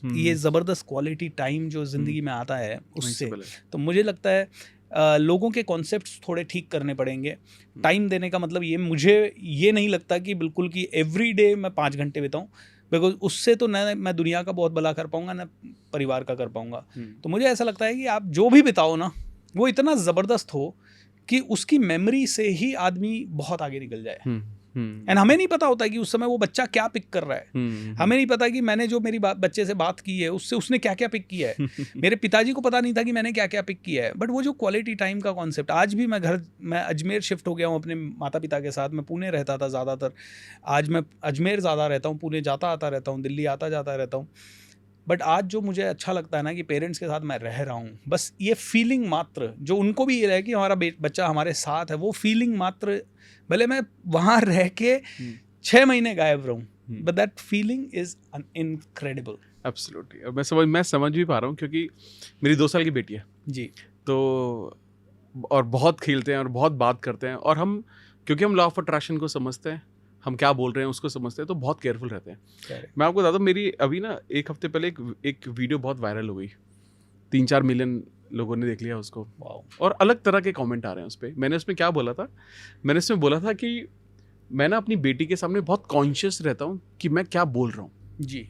ये ज़बरदस्त क्वालिटी टाइम जो ज़िंदगी में आता है उससे। तो मुझे लगता है लोगों के कॉन्सेप्ट्स थोड़े ठीक करने पड़ेंगे। टाइम देने का मतलब ये, मुझे ये नहीं लगता कि बिल्कुल कि एवरी डे मैं 5 घंटे बिताऊँ, बिकॉज उससे तो न मैं दुनिया का बहुत भला कर पाऊंगा न परिवार का कर पाऊंगा। तो मुझे ऐसा लगता है कि आप जो भी बिताओ ना वो इतना ज़बरदस्त हो कि उसकी मेमोरी से ही आदमी बहुत आगे निकल जाए। एंड हमें नहीं पता होता कि उस समय वो बच्चा क्या पिक कर रहा है। हमें नहीं पता कि मैंने जो मेरी बच्चे से बात की है उससे उसने क्या क्या पिक किया है। मेरे पिताजी को पता नहीं था कि मैंने क्या क्या पिक किया है। बट वो जो क्वालिटी टाइम का कॉन्सेप्ट, आज भी मैं अजमेर शिफ्ट हो गया हूँ अपने माता पिता के साथ। मैं पुणे रहता था ज़्यादातर, आज मैं अजमेर ज़्यादा रहता हूँ, पुणे जाता आता रहता हूँ, दिल्ली आता जाता रहता हूँ। बट आज जो मुझे अच्छा लगता है ना कि पेरेंट्स के साथ मैं रह रहा हूँ, बस ये फीलिंग मात्र जो उनको भी ये रहे कि हमारा बच्चा हमारे साथ है, वो फीलिंग मात्र, भले मैं वहाँ रह के 6 महीने गायब रहूँ, but that feeling is incredible. Absolutely. और मैं समझ भी पा रहा हूँ क्योंकि मेरी 2 साल की बेटी है जी। तो और बहुत खेलते हैं और बहुत बात करते हैं, और हम क्योंकि हम लॉ ऑफ अट्रैक्शन को समझते हैं, हम क्या बोल रहे हैं उसको समझते हैं, तो बहुत केयरफुल रहते हैं। मैं आपको बता दूं, मेरी अभी ना 1 हफ्ते पहले एक वीडियो बहुत वायरल हो गई, 3-4 मिलियन लोगों ने देख लिया उसको, और अलग तरह के कमेंट आ रहे हैं उस पर। मैंने उसमें क्या बोला था, मैंने उसमें बोला था कि मैं ना अपनी बेटी के सामने बहुत कॉन्शियस रहता हूँ कि मैं क्या बोल रहा हूँ जी।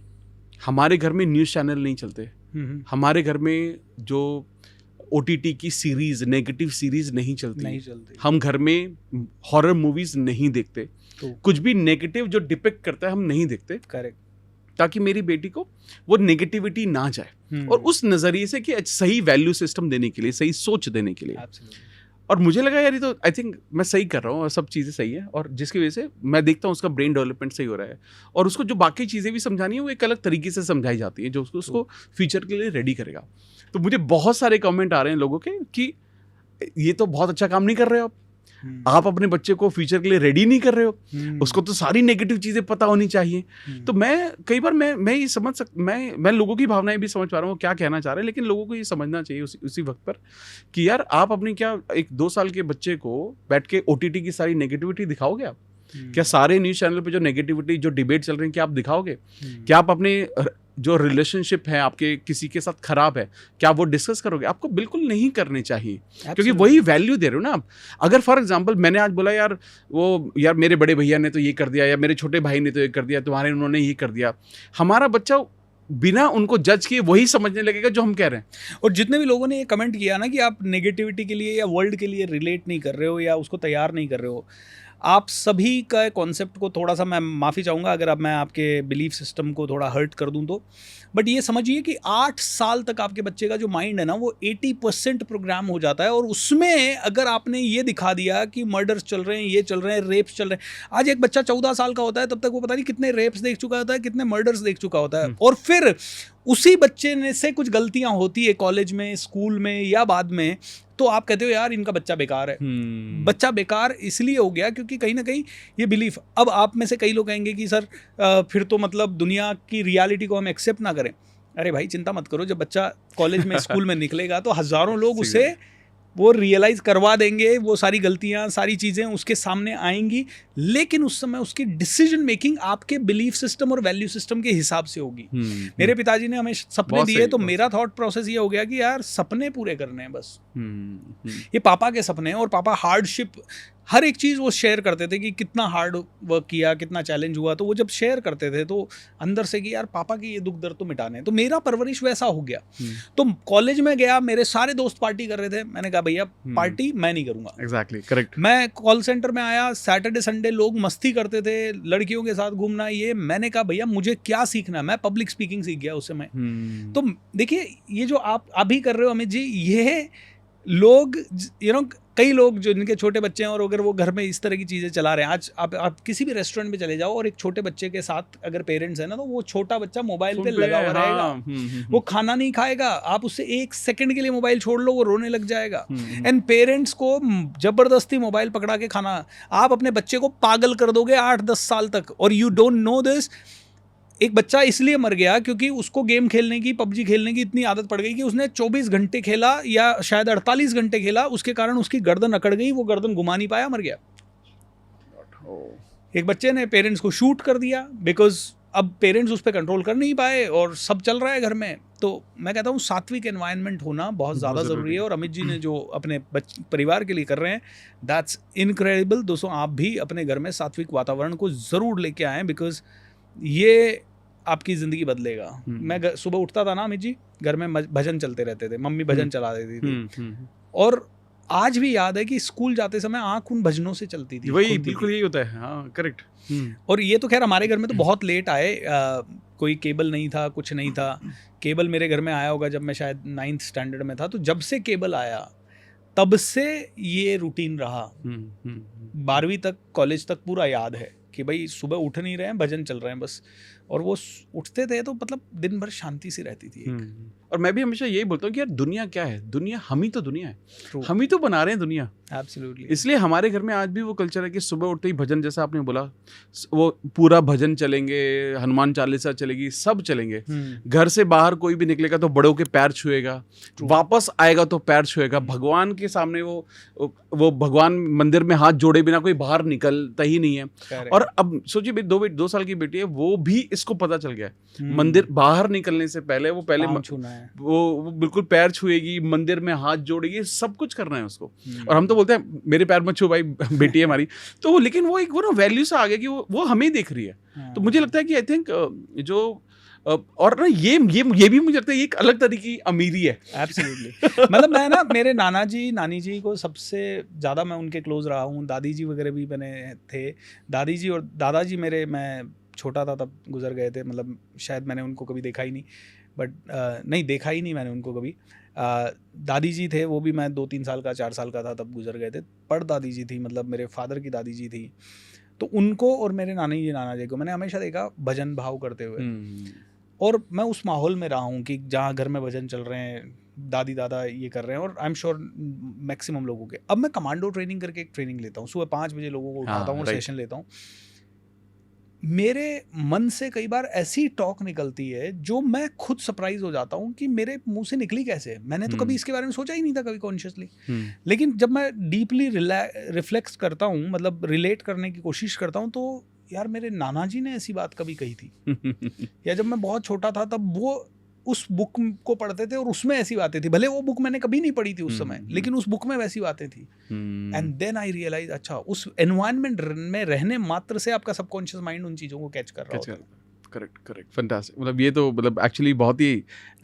हमारे घर में न्यूज़ चैनल नहीं चलते, हमारे घर में जो OTT की सीरीज, नेगेटिव सीरीज नहीं चलती। हम घर में हॉरर मूवीज नहीं देखते, तो कुछ भी नेगेटिव जो डिपिक्ट करता है हम नहीं देखते। करेक्ट। ताकि मेरी बेटी को वो नेगेटिविटी ना जाए, और उस नजरिए से कि सही वैल्यू सिस्टम देने के लिए, सही सोच देने के लिए। Absolutely. और मुझे लगा यार ये तो आई थिंक मैं सही कर रहा हूँ और सब चीज़ें सही है, और जिसकी वजह से मैं देखता हूँ उसका ब्रेन डेवलपमेंट सही हो रहा है, और उसको जो बाकी चीज़ें भी समझानी है वो एक अलग तरीके से समझाई जाती है जो उसको फ्यूचर के लिए रेडी करेगा। तो मुझे बहुत सारे कमेंट आ रहे हैं लोगों के कि ये तो बहुत अच्छा काम नहीं कर रहे हो आप अपने बच्चे को फ्यूचर के लिए रेडी नहीं कर रहे हो, उसको तो सारी नेगेटिव चीजें पता होनी चाहिए। तो मैं कई बार मैं ये समझ मैं लोगों की भावनाएं भी समझ पा रहा हूँ क्या कहना चाह रहे हैं, लेकिन लोगों को ये समझना चाहिए उसी वक्त पर कि यार आप अपने क्या एक 2 साल के बच्चे को बैठ के OTT की सारी नेगेटिविटी दिखाओगे आप? क्या सारे न्यूज चैनल पे जो नेगेटिविटी, जो डिबेट चल रही है, क्या आप दिखाओगे? क्या आप अपने जो रिलेशनशिप है आपके किसी के साथ खराब है, क्या वो डिस्कस करोगे? आपको बिल्कुल नहीं करने चाहिए, क्योंकि वही वैल्यू दे रहे हो ना आप। अगर फॉर एग्जांपल मैंने आज बोला यार यार मेरे बड़े भैया ने तो ये कर दिया, या मेरे छोटे भाई ने तो ये कर दिया, तुम्हारे उन्होंने ये कर दिया, हमारा बच्चा बिना उनको जज किए वही समझने लगेगा जो हम कह रहे हैं। और जितने भी लोगों ने ये कमेंट किया ना कि आप नेगेटिविटी के लिए या वर्ल्ड के लिए रिलेट नहीं कर रहे हो या उसको तैयार नहीं कर रहे हो, आप सभी का कॉन्सेप्ट को थोड़ा सा मैं माफ़ी चाहूँगा अगर अब मैं आपके बिलीफ सिस्टम को थोड़ा हर्ट कर दूँ तो, बट ये समझिए कि 8 साल तक आपके बच्चे का जो माइंड है ना वो 80% प्रोग्राम हो जाता है, और उसमें अगर आपने ये दिखा दिया कि मर्डर्स चल रहे हैं, ये चल रहे हैं, रेप्स चल रहे हैं। आज एक बच्चा 14 साल का होता है, तब तक वो पता नहीं कितने रेप्स देख चुका होता है, कितने मर्डर्स देख चुका होता है, और फिर उसी बच्चे ने से कुछ गलतियां होती है कॉलेज में, स्कूल में या बाद में, तो आप कहते हो यार इनका बच्चा बेकार है। बच्चा बेकार इसलिए हो गया क्योंकि कहीं ना कहीं ये बिलीफ। अब आप में से कई लोग कहेंगे कि सर फिर तो मतलब दुनिया की रियलिटी को हम एक्सेप्ट ना करें। अरे भाई चिंता मत करो, जब बच्चा कॉलेज में स्कूल में निकलेगा तो हज़ारों लोग उसे वो रियलाइज़ करवा देंगे, वो सारी गलतियाँ, सारी चीज़ें उसके सामने आएंगी, लेकिन उस समय उसकी डिसीजन मेकिंग आपके बिलीफ सिस्टम और वैल्यू सिस्टम के हिसाब से होगी। मेरे पिताजी ने हमें सपने दिए, तो मेरा थॉट प्रोसेस ये हो गया कि यार सपने पूरे करने हैं बस। ये पापा के सपने हैं, और पापा हार्डशिप हर एक चीज़ वो शेयर करते थे कि कितना हार्ड वर्क किया, कितना चैलेंज हुआ, तो वो जब शेयर करते थे तो अंदर से कि यार पापा की ये दुख दर्द तो मिटाने हैं। तो मेरा परवरिश वैसा हो गया। तो कॉलेज में गया, मेरे सारे दोस्त पार्टी कर रहे थे, मैंने कहा भैया पार्टी मैं नहीं करूँगा। Exactly correct. मैं कॉल सेंटर में आया, सैटरडे संडे लोग मस्ती करते थे, लड़कियों के साथ घूमना, ये मैंने कहा भैया मुझे क्या सीखना, मैं पब्लिक स्पीकिंग सीख गया उस समय। तो देखिए ये जो आप अभी कर रहे हो अमित जी, ये लोग कई लोग जो इनके छोटे बच्चे हैं और अगर वो घर में इस तरह की चीज़ें चला रहे हैं, आज आप किसी भी रेस्टोरेंट में चले जाओ और एक छोटे बच्चे के साथ अगर पेरेंट्स है ना, तो वो छोटा बच्चा मोबाइल पे लगा हुआ रहेगा। वो खाना नहीं खाएगा, आप उससे 1 सेकंड के लिए मोबाइल छोड़ लो वो रोने लग जाएगा। एंड पेरेंट्स को जबरदस्ती मोबाइल पकड़ा के खाना, आप अपने बच्चे को पागल कर दोगे 8-10 साल तक। और यू डोंट नो दिस, एक बच्चा इसलिए मर गया क्योंकि उसको गेम खेलने की, PUBG खेलने की इतनी आदत पड़ गई कि उसने 24 घंटे खेला या शायद 48 घंटे खेला, उसके कारण उसकी गर्दन अकड़ गई, वो गर्दन घुमा नहीं पाया, मर गया। एक बच्चे ने पेरेंट्स को शूट कर दिया बिकॉज अब पेरेंट्स उस पर कंट्रोल कर नहीं पाए और सब चल रहा है घर में। तो मैं कहता हूँ सात्विक एनवायरनमेंट होना बहुत ज़्यादा ज़रूरी है, और अमित जी ने जो अपने परिवार के लिए कर रहे हैं दैट्स इनक्रेडिबल। दोस्तों आप भी अपने घर में सात्विक वातावरण को ज़रूर लेके आएँ, बिकॉज ये आपकी ज़िंदगी बदलेगा। मैं सुबह उठता था ना अमित जी, घर में भजन चलते रहते थे, मम्मी भजन चला देती थी, और आज भी याद है कि स्कूल जाते समय आँख उन भजनों से चलती थी, वही खुलती बिल्कुल थी। यही होता है, हाँ करेक्ट। और ये तो खैर हमारे घर में तो बहुत लेट आए, कोई केबल नहीं था, कुछ नहीं था। केबल मेरे घर में आया होगा जब मैं शायद 9th स्टैंडर्ड में था, तो जब से केबल आया तब से ये रूटीन रहा। 12वीं तक, कॉलेज तक पूरा याद है कि भाई सुबह उठ नहीं रहे हैं, भजन चल रहे हैं बस। और वो उठते थे तो मतलब दिन भर शांति सी रहती थी एक। और मैं भी हमेशा यही बोलता हूँ कि यार दुनिया क्या है, दुनिया हम ही तो दुनिया है, True. हम ही तो बना रहे हैं दुनिया। एब्सोल्युटली। इसलिए हमारे घर में आज भी वो कल्चर है कि सुबह उठते ही भजन, जैसा आपने बोला, वो पूरा भजन चलेंगे, हनुमान चालीसा चलेगी, सब चलेंगे। घर से बाहर कोई भी निकलेगा तो बड़ों के पैर छुएगा, वापस आएगा तो पैर छुएगा। भगवान के सामने वो भगवान मंदिर में हाथ जोड़े बिना कोई बाहर निकलता ही नहीं है। और अब सोचिए 2 साल की बेटी है, वो भी इसको पता चल गया है, मंदिर बाहर निकलने से पहले वो वो बिल्कुल पैर छुएगी, मंदिर में हाथ जोड़ेगी, सब कुछ करना है उसको। और हम तो बोलते हैं मेरे पैर मत छू भाई, बेटी है हमारी। तो लेकिन वो एक वो ना वैल्यू से आ गया कि वो हमें देख रही है। तो मुझे लगता है कि आई थिंक जो और ना ये भी मुझे लगता है ये एक अलग तरीके की अमीरी है। एब्सोल्युटली। मतलब मैं ना मेरे नाना जी नानी जी को सबसे ज़्यादा मैं उनके क्लोज रहा हूँ। दादी जी वगैरह भी बने थे। दादी जी और दादाजी मेरे, मैं छोटा था तब गुजर गए थे, मतलब शायद मैंने उनको कभी देखा ही नहीं, बट नहीं देखा ही नहीं मैंने उनको कभी। दादी जी थे, वो भी मैं 2-3 साल का 4 साल का था तब गुजर गए थे। पर दादी जी थी, मतलब मेरे फादर की दादी जी थी। तो उनको और मेरे नानी जी नाना जी को मैंने हमेशा देखा भजन भाव करते हुए। और मैं उस माहौल में रहा हूँ कि जहाँ घर में भजन चल रहे हैं, दादी दादा ये कर रहे हैं, और आई एम श्योर मैक्सिमम लोगों के। अब मैं कमांडो ट्रेनिंग करके एक ट्रेनिंग लेता हूँ, सुबह 5 बजे लोगों को उठाता हूँ और सेशन लेता हूँ। मेरे मन से कई बार ऐसी टॉक निकलती है जो मैं खुद सरप्राइज हो जाता हूँ कि मेरे मुंह से निकली कैसे। मैंने तो कभी इसके बारे में सोचा ही नहीं था कभी कॉन्शियसली। लेकिन जब मैं डीपली रिफ्लेक्ट करता हूँ, मतलब रिलेट करने की कोशिश करता हूँ, तो यार मेरे नाना जी ने ऐसी बात कभी कही थी। या जब मैं बहुत छोटा था तब वो उस बुक को पढ़ते थे और उसमें ऐसी बातें थी। भले वो बुक मैंने कभी नहीं पढ़ी थी उस समय, लेकिन उस बुक में वैसी बातें थी। एंड देन आई रियलाइज, अच्छा उस एनवायरनमेंट में रहने मात्र से आपका सबकॉन्शियस माइंड उन चीज़ों को कैच कर रहा होता है। Correct fantastic. मतलब ये तो मतलब एक्चुअली बहुत ही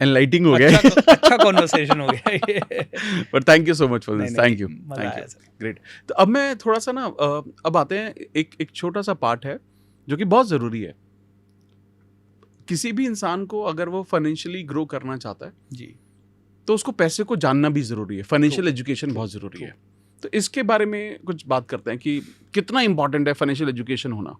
एनलाइटिंग हो गया। अच्छा कॉन्वर्सेशन हो गया ये। But thank you so much for this. Thank you great. तो अब मैं थोड़ा सा ना अब आते हैं, एक छोटा सा पार्ट है जो कि बहुत ज़रूरी है। किसी भी इंसान को अगर वो फाइनेंशियली ग्रो करना चाहता है जी, तो उसको पैसे को जानना भी ज़रूरी है। फाइनेंशियल एजुकेशन बहुत ज़रूरी है। तो इसके बारे में कुछ बात करते हैं कि कितना इंपॉर्टेंट है फाइनेंशियल एजुकेशन होना।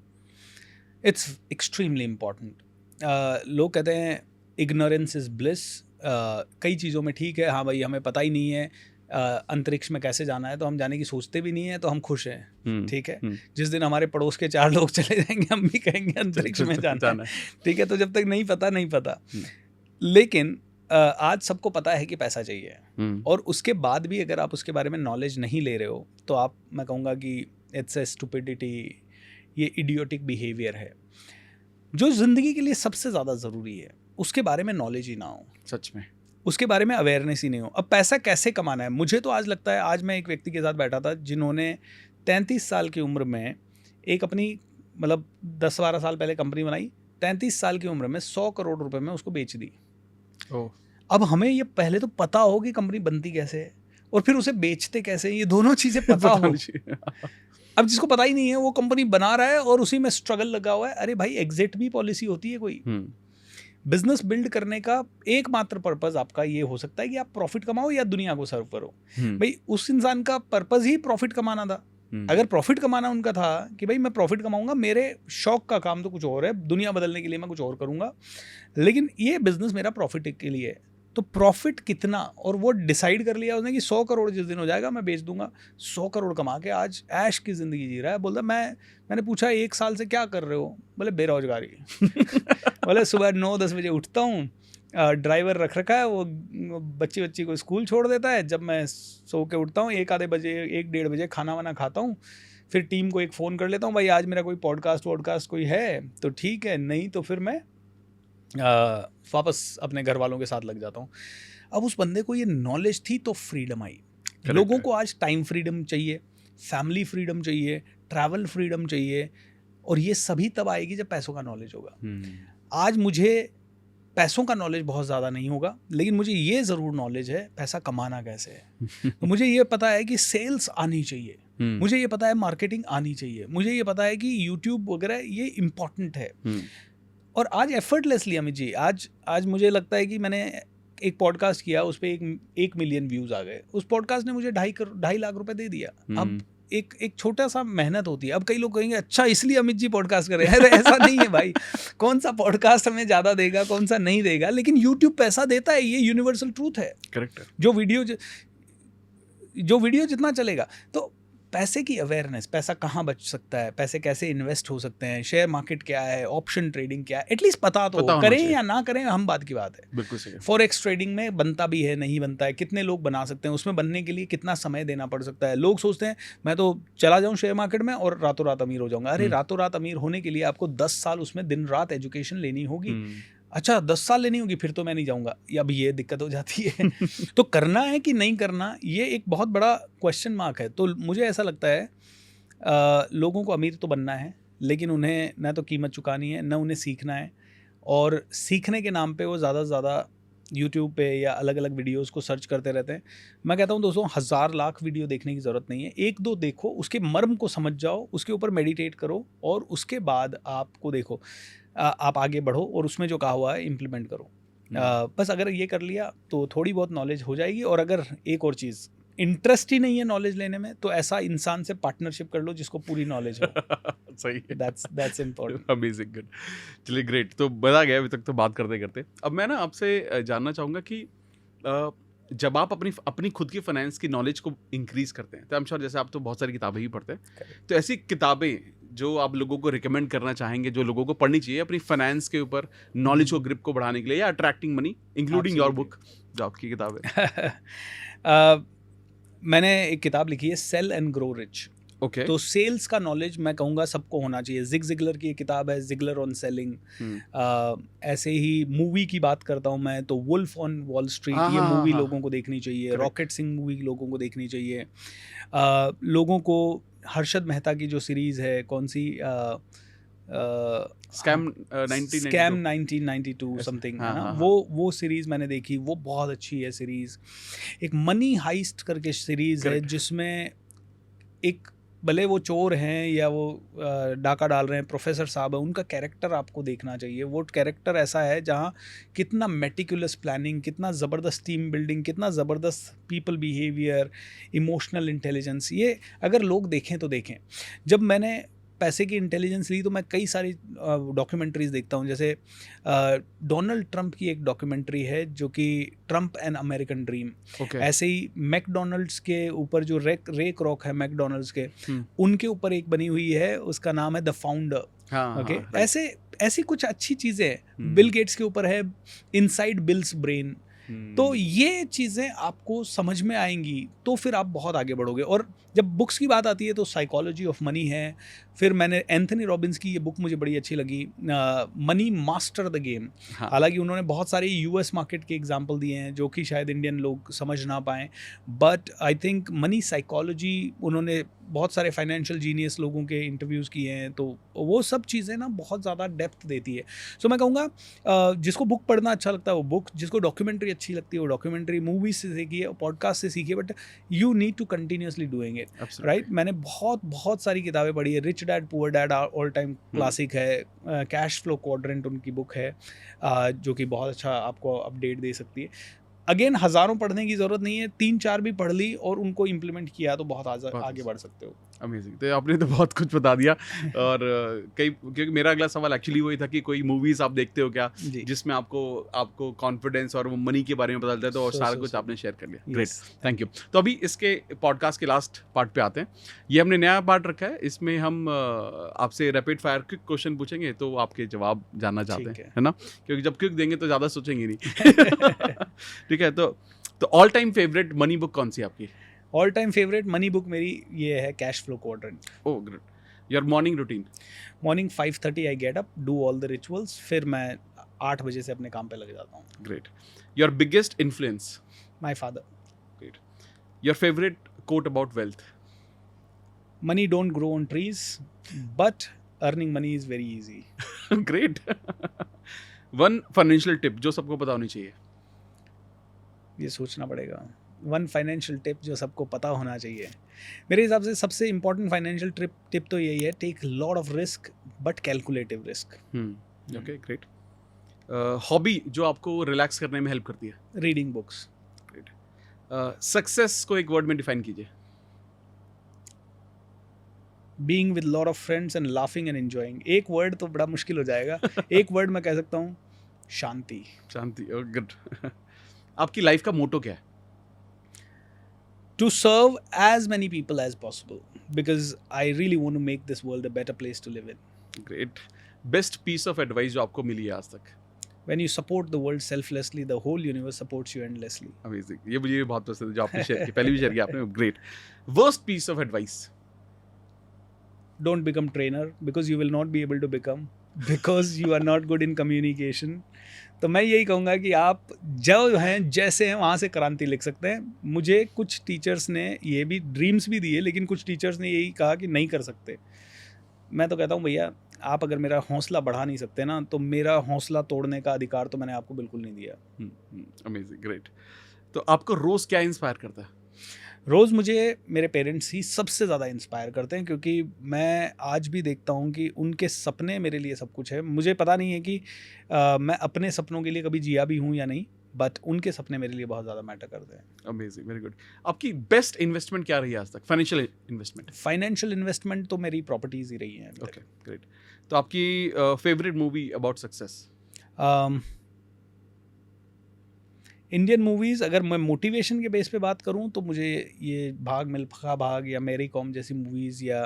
It's extremely important. लोग कहते हैं इग्नोरेंस इज ब्लिस। कई चीज़ों में ठीक है, हाँ भाई हमें पता ही नहीं है अंतरिक्ष में कैसे जाना है, तो हम जाने की सोचते भी नहीं है, तो हम खुश हैं। ठीक है, जिस दिन हमारे पड़ोस के 4 लोग चले जाएंगे हम भी कहेंगे अंतरिक्ष में जाना है। ठीक है, तो जब तक नहीं पता। लेकिन आज सबको पता है कि पैसा चाहिए, और उसके बाद भी अगर आप उसके बारे में नॉलेज नहीं ले रहे हो तो आप, मैं कहूँगा कि इट्स ए स्टुपिडिटी, ये इडियोटिक बिहेवियर है। जो ज़िंदगी के लिए सबसे ज़्यादा ज़रूरी है उसके बारे में नॉलेज ही ना हो, सच में उसके बारे में अवेयरनेस ही नहीं हो। अब पैसा कैसे कमाना है, मुझे तो आज लगता है, आज मैं एक व्यक्ति के साथ बैठा था जिन्होंने 33 साल की उम्र में एक अपनी, मतलब 10-12 साल पहले कंपनी बनाई, 33 साल की उम्र में 100 करोड़ रुपए में उसको बेच दी। अब हमें ये पहले तो पता हो कि कंपनी बनती कैसे है और फिर उसे बेचते कैसे, ये दोनों चीज़ें पता हो। अब जिसको पता ही नहीं है वो कंपनी बना रहा है और उसी में स्ट्रगल लगा हुआ है। अरे भाई, एग्जिट भी पॉलिसी होती है कोई। बिजनेस बिल्ड करने का एकमात्र पर्पस आपका ये हो सकता है कि आप प्रॉफिट कमाओ या दुनिया को सर्व करो। भाई उस इंसान का पर्पस ही प्रॉफिट कमाना था। अगर प्रॉफिट कमाना उनका था कि भाई मैं प्रॉफिट कमाऊंगा, मेरे शौक का काम तो कुछ और है, दुनिया बदलने के लिए मैं कुछ और करूंगा, लेकिन ये बिजनेस मेरा प्रॉफिट के लिए है, तो प्रॉफिट कितना, और वो डिसाइड कर लिया उसने कि 100 करोड़ जिस दिन हो जाएगा मैं बेच दूंगा। 100 करोड़ कमा के आज ऐश की ज़िंदगी जी रहा है। बोलता मैंने पूछा 1 साल से क्या कर रहे हो? बोले बेरोजगारी। बोले सुबह 9-10 बजे उठता हूँ, ड्राइवर रख रखा है, वो बच्ची को स्कूल छोड़ देता है, जब मैं सो के उठता हूँ 1-आधे बजे 1-1:30 बजे खाना वाना खाता हूँ, फिर टीम को एक फ़ोन कर लेता हूँ, भाई आज मेरा कोई पॉडकास्ट कोई है तो ठीक है, नहीं तो फिर मैं वापस अपने घर वालों के साथ लग जाता हूँ। अब उस बंदे को ये नॉलेज थी तो फ्रीडम आई। लोगों को आज टाइम फ्रीडम चाहिए, फैमिली फ्रीडम चाहिए, ट्रैवल फ्रीडम चाहिए, और ये सभी तब आएगी जब पैसों का नॉलेज होगा। आज मुझे पैसों का नॉलेज बहुत ज़्यादा नहीं होगा, लेकिन मुझे ये ज़रूर नॉलेज है पैसा कमाना कैसे है। तो मुझे ये पता है कि सेल्स आनी चाहिए, मुझे ये पता है मार्केटिंग आनी चाहिए, मुझे ये पता है कि यूट्यूब वगैरह ये इम्पॉर्टेंट है। और आज एफर्टलेसली अमित जी, आज मुझे लगता है कि मैंने एक पॉडकास्ट किया, उस पर 1 मिलियन व्यूज़ आ गए। उस पॉडकास्ट ने मुझे 2.5 लाख रुपए दे दिया। अब एक छोटा सा मेहनत होती है। अब कई लोग कहेंगे अच्छा इसलिए अमित जी पॉडकास्ट कर रहे हैं। अरे ऐसा नहीं है भाई, कौन सा पॉडकास्ट हमें ज़्यादा देगा, कौन सा नहीं देगा, लेकिन यूट्यूब पैसा देता है, ये यूनिवर्सल ट्रूथ है। करेक्ट है। जो वीडियो जितना चलेगा, तो पैसे की अवेयरनेस, पैसा कहाँ बच सकता है, पैसे कैसे इन्वेस्ट हो सकते हैं, शेयर मार्केट क्या है, ऑप्शन ट्रेडिंग क्या है, एटलीस्ट पता तो हो। करें या ना करें हम बात की बात है। बिल्कुल सही। फॉरेक्स ट्रेडिंग में बनता भी है, नहीं बनता है, कितने लोग बना सकते हैं, उसमें बनने के लिए कितना समय देना पड़ सकता है। लोग सोचते हैं मैं तो चला जाऊं शेयर मार्केट में और रातों रात अमीर हो जाऊंगा। अरे रातों रात अमीर होने के लिए आपको 10 साल उसमें दिन रात एजुकेशन लेनी होगी। अच्छा 10 साल लेनी होगी, फिर तो मैं नहीं जाऊंगा, या अब ये दिक्कत हो जाती है। तो करना है कि नहीं करना, ये एक बहुत बड़ा क्वेश्चन मार्क है। तो मुझे ऐसा लगता है लोगों को अमीर तो बनना है, लेकिन उन्हें न तो कीमत चुकानी है, न उन्हें सीखना है। और सीखने के नाम पे वो ज़्यादा से ज़्यादा यूट्यूब पे या अलग अलग वीडियोस को सर्च करते रहते हैं। मैं कहता हूँ दोस्तों, 1000 लाख वीडियो देखने की ज़रूरत नहीं है। 1-2 देखो, उसके मर्म को समझ जाओ, उसके ऊपर मेडिटेट करो, और उसके बाद आपको देखो आप आगे बढ़ो और उसमें जो कहा हुआ है इम्प्लीमेंट करो। बस अगर ये कर लिया तो थोड़ी बहुत नॉलेज हो जाएगी। और अगर एक और चीज़, इंटरेस्ट ही नहीं है नॉलेज लेने में, तो ऐसा इंसान से पार्टनरशिप कर लो जिसको पूरी नॉलेज हो। सही है। That's important. Amazing, good. चलिए ग्रेट। तो मजा आ गया अभी तक तो बात करते करते। अब मैं ना आपसे जानना चाहूँगा कि जब आप अपनी खुद की फाइनेंस की नॉलेज को इंक्रीज करते हैं, तो आई एम श्योर जैसे आप तो बहुत सारी किताबें ही पढ़ते हैं, तो ऐसी किताबें जो आप लोगों को रिकमेंड करना चाहेंगे, जो लोगों को पढ़नी चाहिए अपनी फाइनेंस के ऊपर नॉलेज को, ग्रिप को बढ़ाने के लिए, या attracting money, including your book, जो आपकी किताब है? मैंने एक किताब लिखी है, sell and grow rich. Okay. तो सेल्स का नॉलेज मैं कहूँगा सबको होना चाहिए। जिग जिगलर की एक किताब है, जिगलर ऑन सेलिंग। ऐसे ही मूवी की बात करता हूँ मैं, तो वुल्फ ऑन वॉल स्ट्रीट, ये मूवी लोगों को देखनी चाहिए। रॉकेट सिंह मूवी लोगों को देखनी चाहिए। लोगों को हर्षद मेहता की जो सीरीज़ है, कौन सी, स्कैम 1992 समथिंग, है ना, वो सीरीज़ मैंने देखी, वो बहुत अच्छी है सीरीज़। एक मनी हाइस्ट करके सीरीज़ है, जिसमें एक, भले वो चोर हैं या वो डाका डाल रहे हैं, प्रोफेसर साहब है, उनका कैरेक्टर आपको देखना चाहिए। वो कैरेक्टर ऐसा है जहाँ कितना मेटिकुलस प्लानिंग, कितना ज़बरदस्त टीम बिल्डिंग, कितना ज़बरदस्त पीपल बिहेवियर, इमोशनल इंटेलिजेंस, ये अगर लोग देखें तो देखें। जब मैंने पैसे की इंटेलिजेंस ली तो मैं कई सारी डॉक्यूमेंट्रीज देखता हूँ। जैसे डोनाल्ड ट्रंप की एक डॉक्यूमेंट्री है जो कि ट्रंप एन अमेरिकन ड्रीम। ऐसे ही मैकडोनल्ड्स के ऊपर जो रे क्रॉक है मैकडोनल्ड्स के, उनके ऊपर एक बनी हुई है, उसका नाम है द फाउंडर। ओके, ऐसी कुछ अच्छी चीज़ें हैं। बिल गेट्स के ऊपर है इनसाइड बिल्स ब्रेन। तो ये चीज़ें आपको समझ में आएंगी तो फिर आप बहुत आगे बढ़ोगे। और जब बुक्स की बात आती है तो साइकोलॉजी ऑफ मनी है। फिर मैंने एंथनी रॉबिन्स की ये बुक मुझे बड़ी अच्छी लगी, मनी मास्टर द गेम। हालांकि उन्होंने बहुत सारे यूएस मार्केट के एग्जांपल दिए हैं जो कि शायद इंडियन लोग समझ ना पाएँ, but I think money psychology, उन्होंने बहुत सारे फाइनेंशियल जीनियस लोगों के इंटरव्यूज़ किए हैं, तो वो सब चीज़ें ना बहुत ज़्यादा डेप्थ देती है। सो मैं कहूँगा जिसको बुक पढ़ना अच्छा लगता है वो बुक, जिसको डॉक्यूमेंट्री अच्छी लगती है वो डॉक्यूमेंट्री, मूवीज से सीखिए, पॉडकास्ट से सीखिए, but you need to continuously doing it, right. मैंने बहुत सारी किताबें पढ़ी है। Rich dad poor dad all time classic है। कैश फ्लो क्वाड्रेंट उनकी बुक है, जो कि बहुत अच्छा आपको अपडेट दे सकती है। अगेन, हज़ारों पढ़ने की ज़रूरत नहीं है, 3-4 भी पढ़ ली और उनको इम्प्लीमेंट किया तो बहुत आगे बढ़ सकते हो। अमेजिंग। तो आपने तो बहुत कुछ बता दिया। और क्योंकि मेरा अगला सवाल एक्चुअली वही था कि कोई मूवीज आप देखते हो क्या जिसमें आपको कॉन्फिडेंस और मनी के बारे में पता चलता है, तो और सारा कुछ आपने शेयर कर लिया। Great, thank you. तो अभी इसके पॉडकास्ट के लास्ट पार्ट पे आते हैं। ये हमने नया पार्ट रखा है, इसमें हम आपसे रैपिड फायर क्विक क्वेश्चन पूछेंगे, तो आपके जवाब जानना चाहते हैं, है ना, क्योंकि जब क्विक देंगे तो ज़्यादा सोचेंगे नहीं। ठीक है, तो all time favourite money book कौन सी आपकी? All time favourite money book मेरी ये है, cash flow quadrant. Oh great. Your morning routine? Morning 5:30 I get up, do all the rituals, फिर मैं 8 बजे से अपने काम पे लग जाता हूँ। Great. Your biggest influence? My father. Great. Your favourite coat about wealth? Money don't grow on trees, but earning money is very easy. Great. One financial tip जो सबको पता होनी चाहिए। ये सोचना पड़ेगा। वन फाइनेंशियल टिप जो सबको पता होना चाहिए, मेरे हिसाब से सबसे इम्पोर्टेंट फाइनेंशियल टिप तो यही है, take lot of risk but calculative risk. Okay great. Hobby जो आपको रिलैक्स करने में हेल्प करती है। Reading books. ग्रेट। सक्सेस को एक वर्ड में डिफाइन कीजिए। Being with lot of friends and laughing and enjoying. एक वर्ड तो बड़ा मुश्किल हो जाएगा, एक वर्ड मैं कह सकता हूँ, शांति। शांति, गुड। आपकी लाइफ का मोटो क्या है? To serve as many people as possible because I really want to make this world a better place to live in. Great. Best piece of advice जो आपको मिली है आज तक। When you support the world selflessly, the whole universe supports you endlessly. Amazing, ये मुझे बहुत पसंद है जो आपने शेयर की, पहले भी शेयर किया आपने। Great. Worst piece of advice. Don't become trainer because you will not be able to become because you are not good in communication. तो मैं यही कहूँगा कि आप जो हैं जैसे हैं वहाँ से क्रांति लिख सकते हैं। मुझे कुछ टीचर्स ने ये भी ड्रीम्स भी दिए, लेकिन कुछ टीचर्स ने यही कहा कि नहीं कर सकते। मैं तो कहता हूँ भैया, आप अगर मेरा हौसला बढ़ा नहीं सकते ना, तो मेरा हौसला तोड़ने का अधिकार तो मैंने आपको बिल्कुल नहीं दिया। Amazing, great. तो आपको रोज़ क्या इंस्पायर करता है? रोज़ मुझे मेरे पेरेंट्स ही सबसे ज़्यादा इंस्पायर करते हैं, क्योंकि मैं आज भी देखता हूँ कि उनके सपने मेरे लिए सब कुछ है। मुझे पता नहीं है कि मैं अपने सपनों के लिए कभी जिया भी हूँ या नहीं, बट उनके सपने मेरे लिए बहुत ज़्यादा मैटर करते हैं। Amazing, very good. आपकी बेस्ट इन्वेस्टमेंट क्या रही है आज तक? Financial investment. फाइनेंशियल इन्वेस्टमेंट तो मेरी प्रॉपर्टीज़ ही रही हैं। Okay great. तो आपकी favourite movie about success? Indian movies, अगर मैं मोटिवेशन के बेस पे बात करूं तो मुझे ये भाग मिल्खा भाग या मैरी कॉम जैसी मूवीज़ या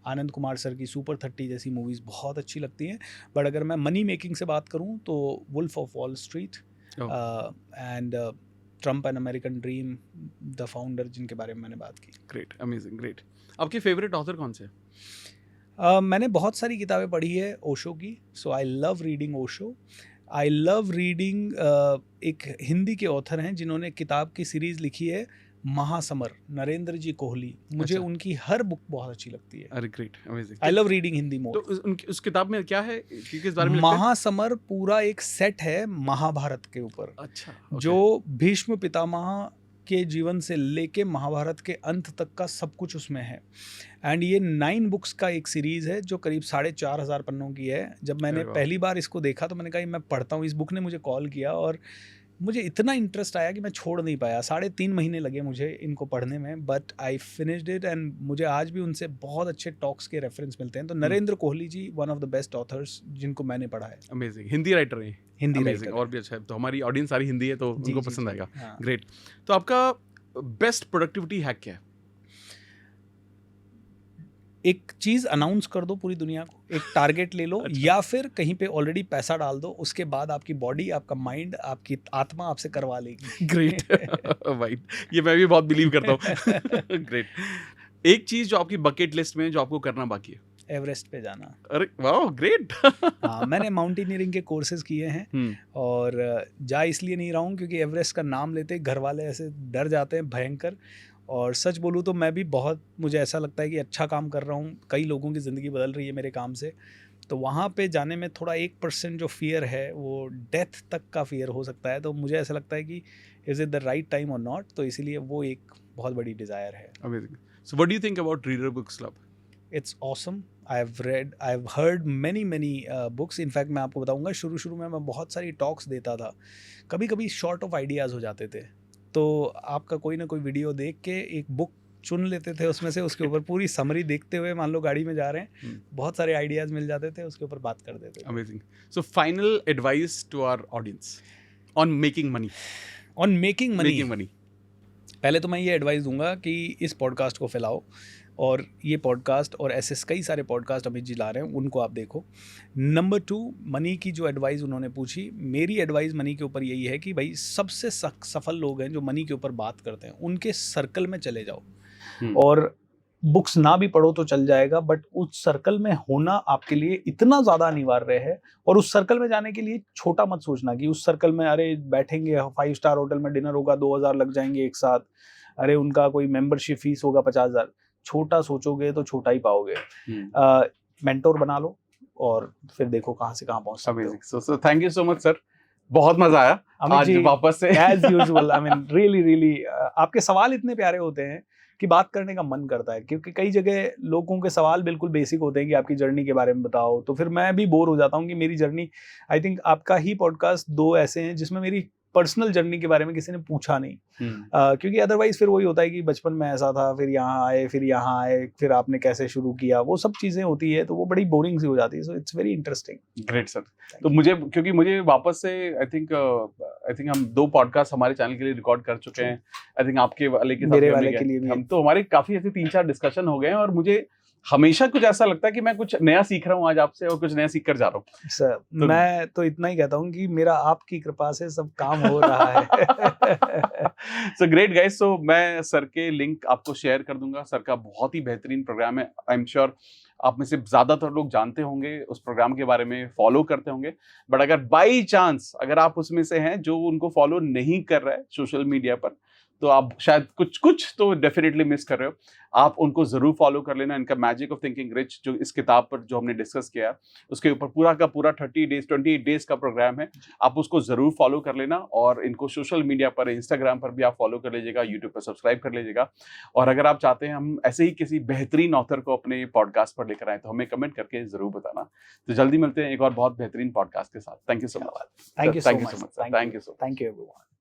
आनंद कुमार सर की सुपर 30 जैसी मूवीज़ बहुत अच्छी लगती हैं। बट अगर मैं मनी मेकिंग से बात करूं तो wolf of Wall Street and Trump and American dream, the founder, जिनके बारे में मैंने बात की। Great, amazing, great. आपके फेवरेट ऑथर कौन से? मैंने बहुत सारी किताबें पढ़ी है ओशो की, so I love reading Osho. I love reading एक हिंदी के ऑथर हैं जिन्होंने किताब की सीरीज़ लिखी है महासमर, नरेंद्र जी कोहली। मुझे उनकी हर बुक बहुत अच्छी लगती है। अरे great, amazing. I love reading Hindi more. तो उस किताब में क्या है, किस बारे में लिखते हैं? महासमर पूरा एक सेट है महाभारत के ऊपर। अच्छा, okay. जो भीष्म पितामह के जीवन से लेके महाभारत के अंत तक का सब कुछ उसमें है। एंड ये 9 बुक्स का एक सीरीज़ है जो करीब 4,500 पन्नों की है। जब मैंने पहली बार इसको देखा तो मैंने कहा मैं पढ़ता हूँ। इस बुक ने मुझे कॉल किया और मुझे इतना इंटरेस्ट आया कि मैं छोड़ नहीं पाया। 3.5 महीने लगे मुझे इनको पढ़ने में, but I finished it. And मुझे आज भी उनसे बहुत अच्छे टॉक्स के रेफरेंस मिलते हैं। तो Narendra Kohli ji one of the best authors जिनको मैंने पढ़ा है। अमेजिंग, हिंदी राइटर हैं। हिंदी राइटर और भी अच्छा है, तो हमारी ऑडियंस सारी हिंदी है तो उनको पसंद आएगा। हाँ। ग्रेट। तो आपका बेस्ट प्रोडक्टिविटी हैक क्या है? एक चीज़ अनाउंस कर दो पूरी दुनिया को, एक टारगेट ले लो। अच्छा। या फिर कहीं पे ऑलरेडी पैसा डाल दो, उसके बाद आपकी बॉडी, आपका माइंड, आपकी आत्मा आपसे करवा लेगी। ग्रेट। भाई ये मैं भी बहुत बिलीव करता हूँ। ग्रेट। एक चीज़ जो आपकी बकेट लिस्ट में जो आपको करना बाकी है? एवरेस्ट पे जाना। अरे वाह, ग्रेट। हाँ, मैंने माउंटेनियरिंग के कोर्सेज किए हैं और जा इसलिए नहीं रहा हूँ क्योंकि एवरेस्ट का नाम लेते घर वाले ऐसे डर जाते हैं भयंकर। और सच बोलूँ तो मैं भी बहुत, मुझे ऐसा लगता है कि अच्छा काम कर रहा हूँ, कई लोगों की ज़िंदगी बदल रही है मेरे काम से। तो वहाँ पे जाने में थोड़ा 1% जो फियर है वो डेथ तक का फियर हो सकता है। तो मुझे ऐसा लगता है कि is it the right time और नॉट, तो इसीलिए वो एक बहुत बड़ी डिज़ायर है। Amazing. So what do you think about reader books club? It's awesome. I've heard many books. In fact मैं आपको बताऊंगा, शुरू में मैं बहुत सारी टॉक्स देता था। कभी कभी शॉर्ट ऑफ आइडियाज़ हो जाते थे, तो आपका कोई ना कोई वीडियो देख के एक बुक चुन लेते थे उसमें से, उसके ऊपर पूरी समरी देखते हुए, मान लो गाड़ी में जा रहे हैं, बहुत सारे आइडियाज़ मिल जाते थे, उसके ऊपर बात कर देते थे। Amazing. So final advice to our audience on making money. On making money पहले तो मैं ये एडवाइस दूंगा कि इस पॉडकास्ट को फैलाओ, और ये पॉडकास्ट और ऐसे कई सारे पॉडकास्ट अमित जी ला रहे हैं, उनको आप देखो। नंबर 2, मनी की जो एडवाइस उन्होंने पूछी, मेरी एडवाइस मनी के ऊपर यही है कि भाई सबसे सफल लोग हैं जो मनी के ऊपर बात करते हैं, उनके सर्कल में चले जाओ। और बुक्स ना भी पढ़ो तो चल जाएगा, बट उस सर्कल में होना आपके लिए इतना ज़्यादा अनिवार्य है। और उस सर्कल में जाने के लिए छोटा मत सोचना कि उस सर्कल में अरे बैठेंगे 5 स्टार होटल में डिनर होगा 2,000 लग जाएंगे एक साथ, अरे उनका कोई मेंबरशिप फीस होगा 50,000। छोटा सोचोगे तो छोटा ही पाओगे। मेंटोर बना लो और फिर देखो कहाँ से कहाँ पहुँच सकते हो। Amazing, so thank you so much sir, बहुत मजा आया अमित आज जी, वापस से as usual, I mean really आपके सवाल इतने प्यारे होते हैं कि बात करने का मन करता है, क्योंकि कई जगह लोगों के सवाल बिल्कुल बेसिक होते हैं कि आपकी जर्नी के बारे में बताओ, तो फिर मैं भी बोर हो जाता हूँ कि मेरी जर्नी, आई थिंक आपका ही पॉडकास्ट 2 ऐसे हैं जिसमें मेरी पर्सनल जर्नी के बारे में किसी ने पूछा नहीं। क्योंकि अदरवाइज फिर वही होता है कि बचपन में ऐसा था, फिर यहाँ आए, फिर आपने कैसे शुरू किया, वो सब चीजें होती है, तो वो बड़ी बोरिंग सी हो जाती है। So it's very interesting. Great sir. तो मुझे वापस से आई थिंक हम 2 पॉडकास्ट हमारे चैनल के लिए रिकॉर्ड कर चुके हैं। आई थिंक आपके वाले के साथ मेरे वाले के लिए भी हम तो हमारे काफी ऐसे 3-4 डिस्कशन हो गए हैं, और मुझे हमेशा कुछ ऐसा लगता है कि मैं कुछ नया सीख रहा हूँ आज आपसे, और कुछ नया सीख कर जा रहा हूँ सर। मैं तो इतना ही कहता हूँ कि मेरा आपकी कृपा से सब काम हो रहा है। सो ग्रेट गाइस, सो मैं सर के लिंक आपको शेयर कर दूंगा। सर का बहुत ही बेहतरीन प्रोग्राम है, आई एम श्योर आप में से ज्यादातर लोग जानते होंगे, उस प्रोग्राम के बारे में फॉलो करते होंगे, बट अगर बाई चांस अगर आप उसमें से हैं जो उनको फॉलो नहीं कर रहा है सोशल मीडिया पर, तो आप शायद कुछ तो डेफिनेटली मिस कर रहे हो। आप उनको जरूर फॉलो कर लेना। इनका मैजिक ऑफ थिंकिंग रिच, जो इस किताब पर जो हमने डिस्कस किया है, उसके ऊपर पूरा का पूरा 28 डेज का प्रोग्राम है। आप उसको जरूर फॉलो कर लेना, और इनको सोशल मीडिया पर, इंस्टाग्राम पर भी आप फॉलो कर लीजिएगा, यूट्यूब पर सब्सक्राइब कर लीजिएगा। और अगर आप चाहते हैं हम ऐसे ही किसी बेहतरीन ऑथर को अपने पॉडकास्ट पर लेकर आए, तो हमें कमेंट करके जरूर बताना। तो जल्दी मिलते हैं एक और बहुत बेहतरीन पॉडकास्ट के साथ। Thank you so much. Thank you so much. Thank you. Thank you everyone.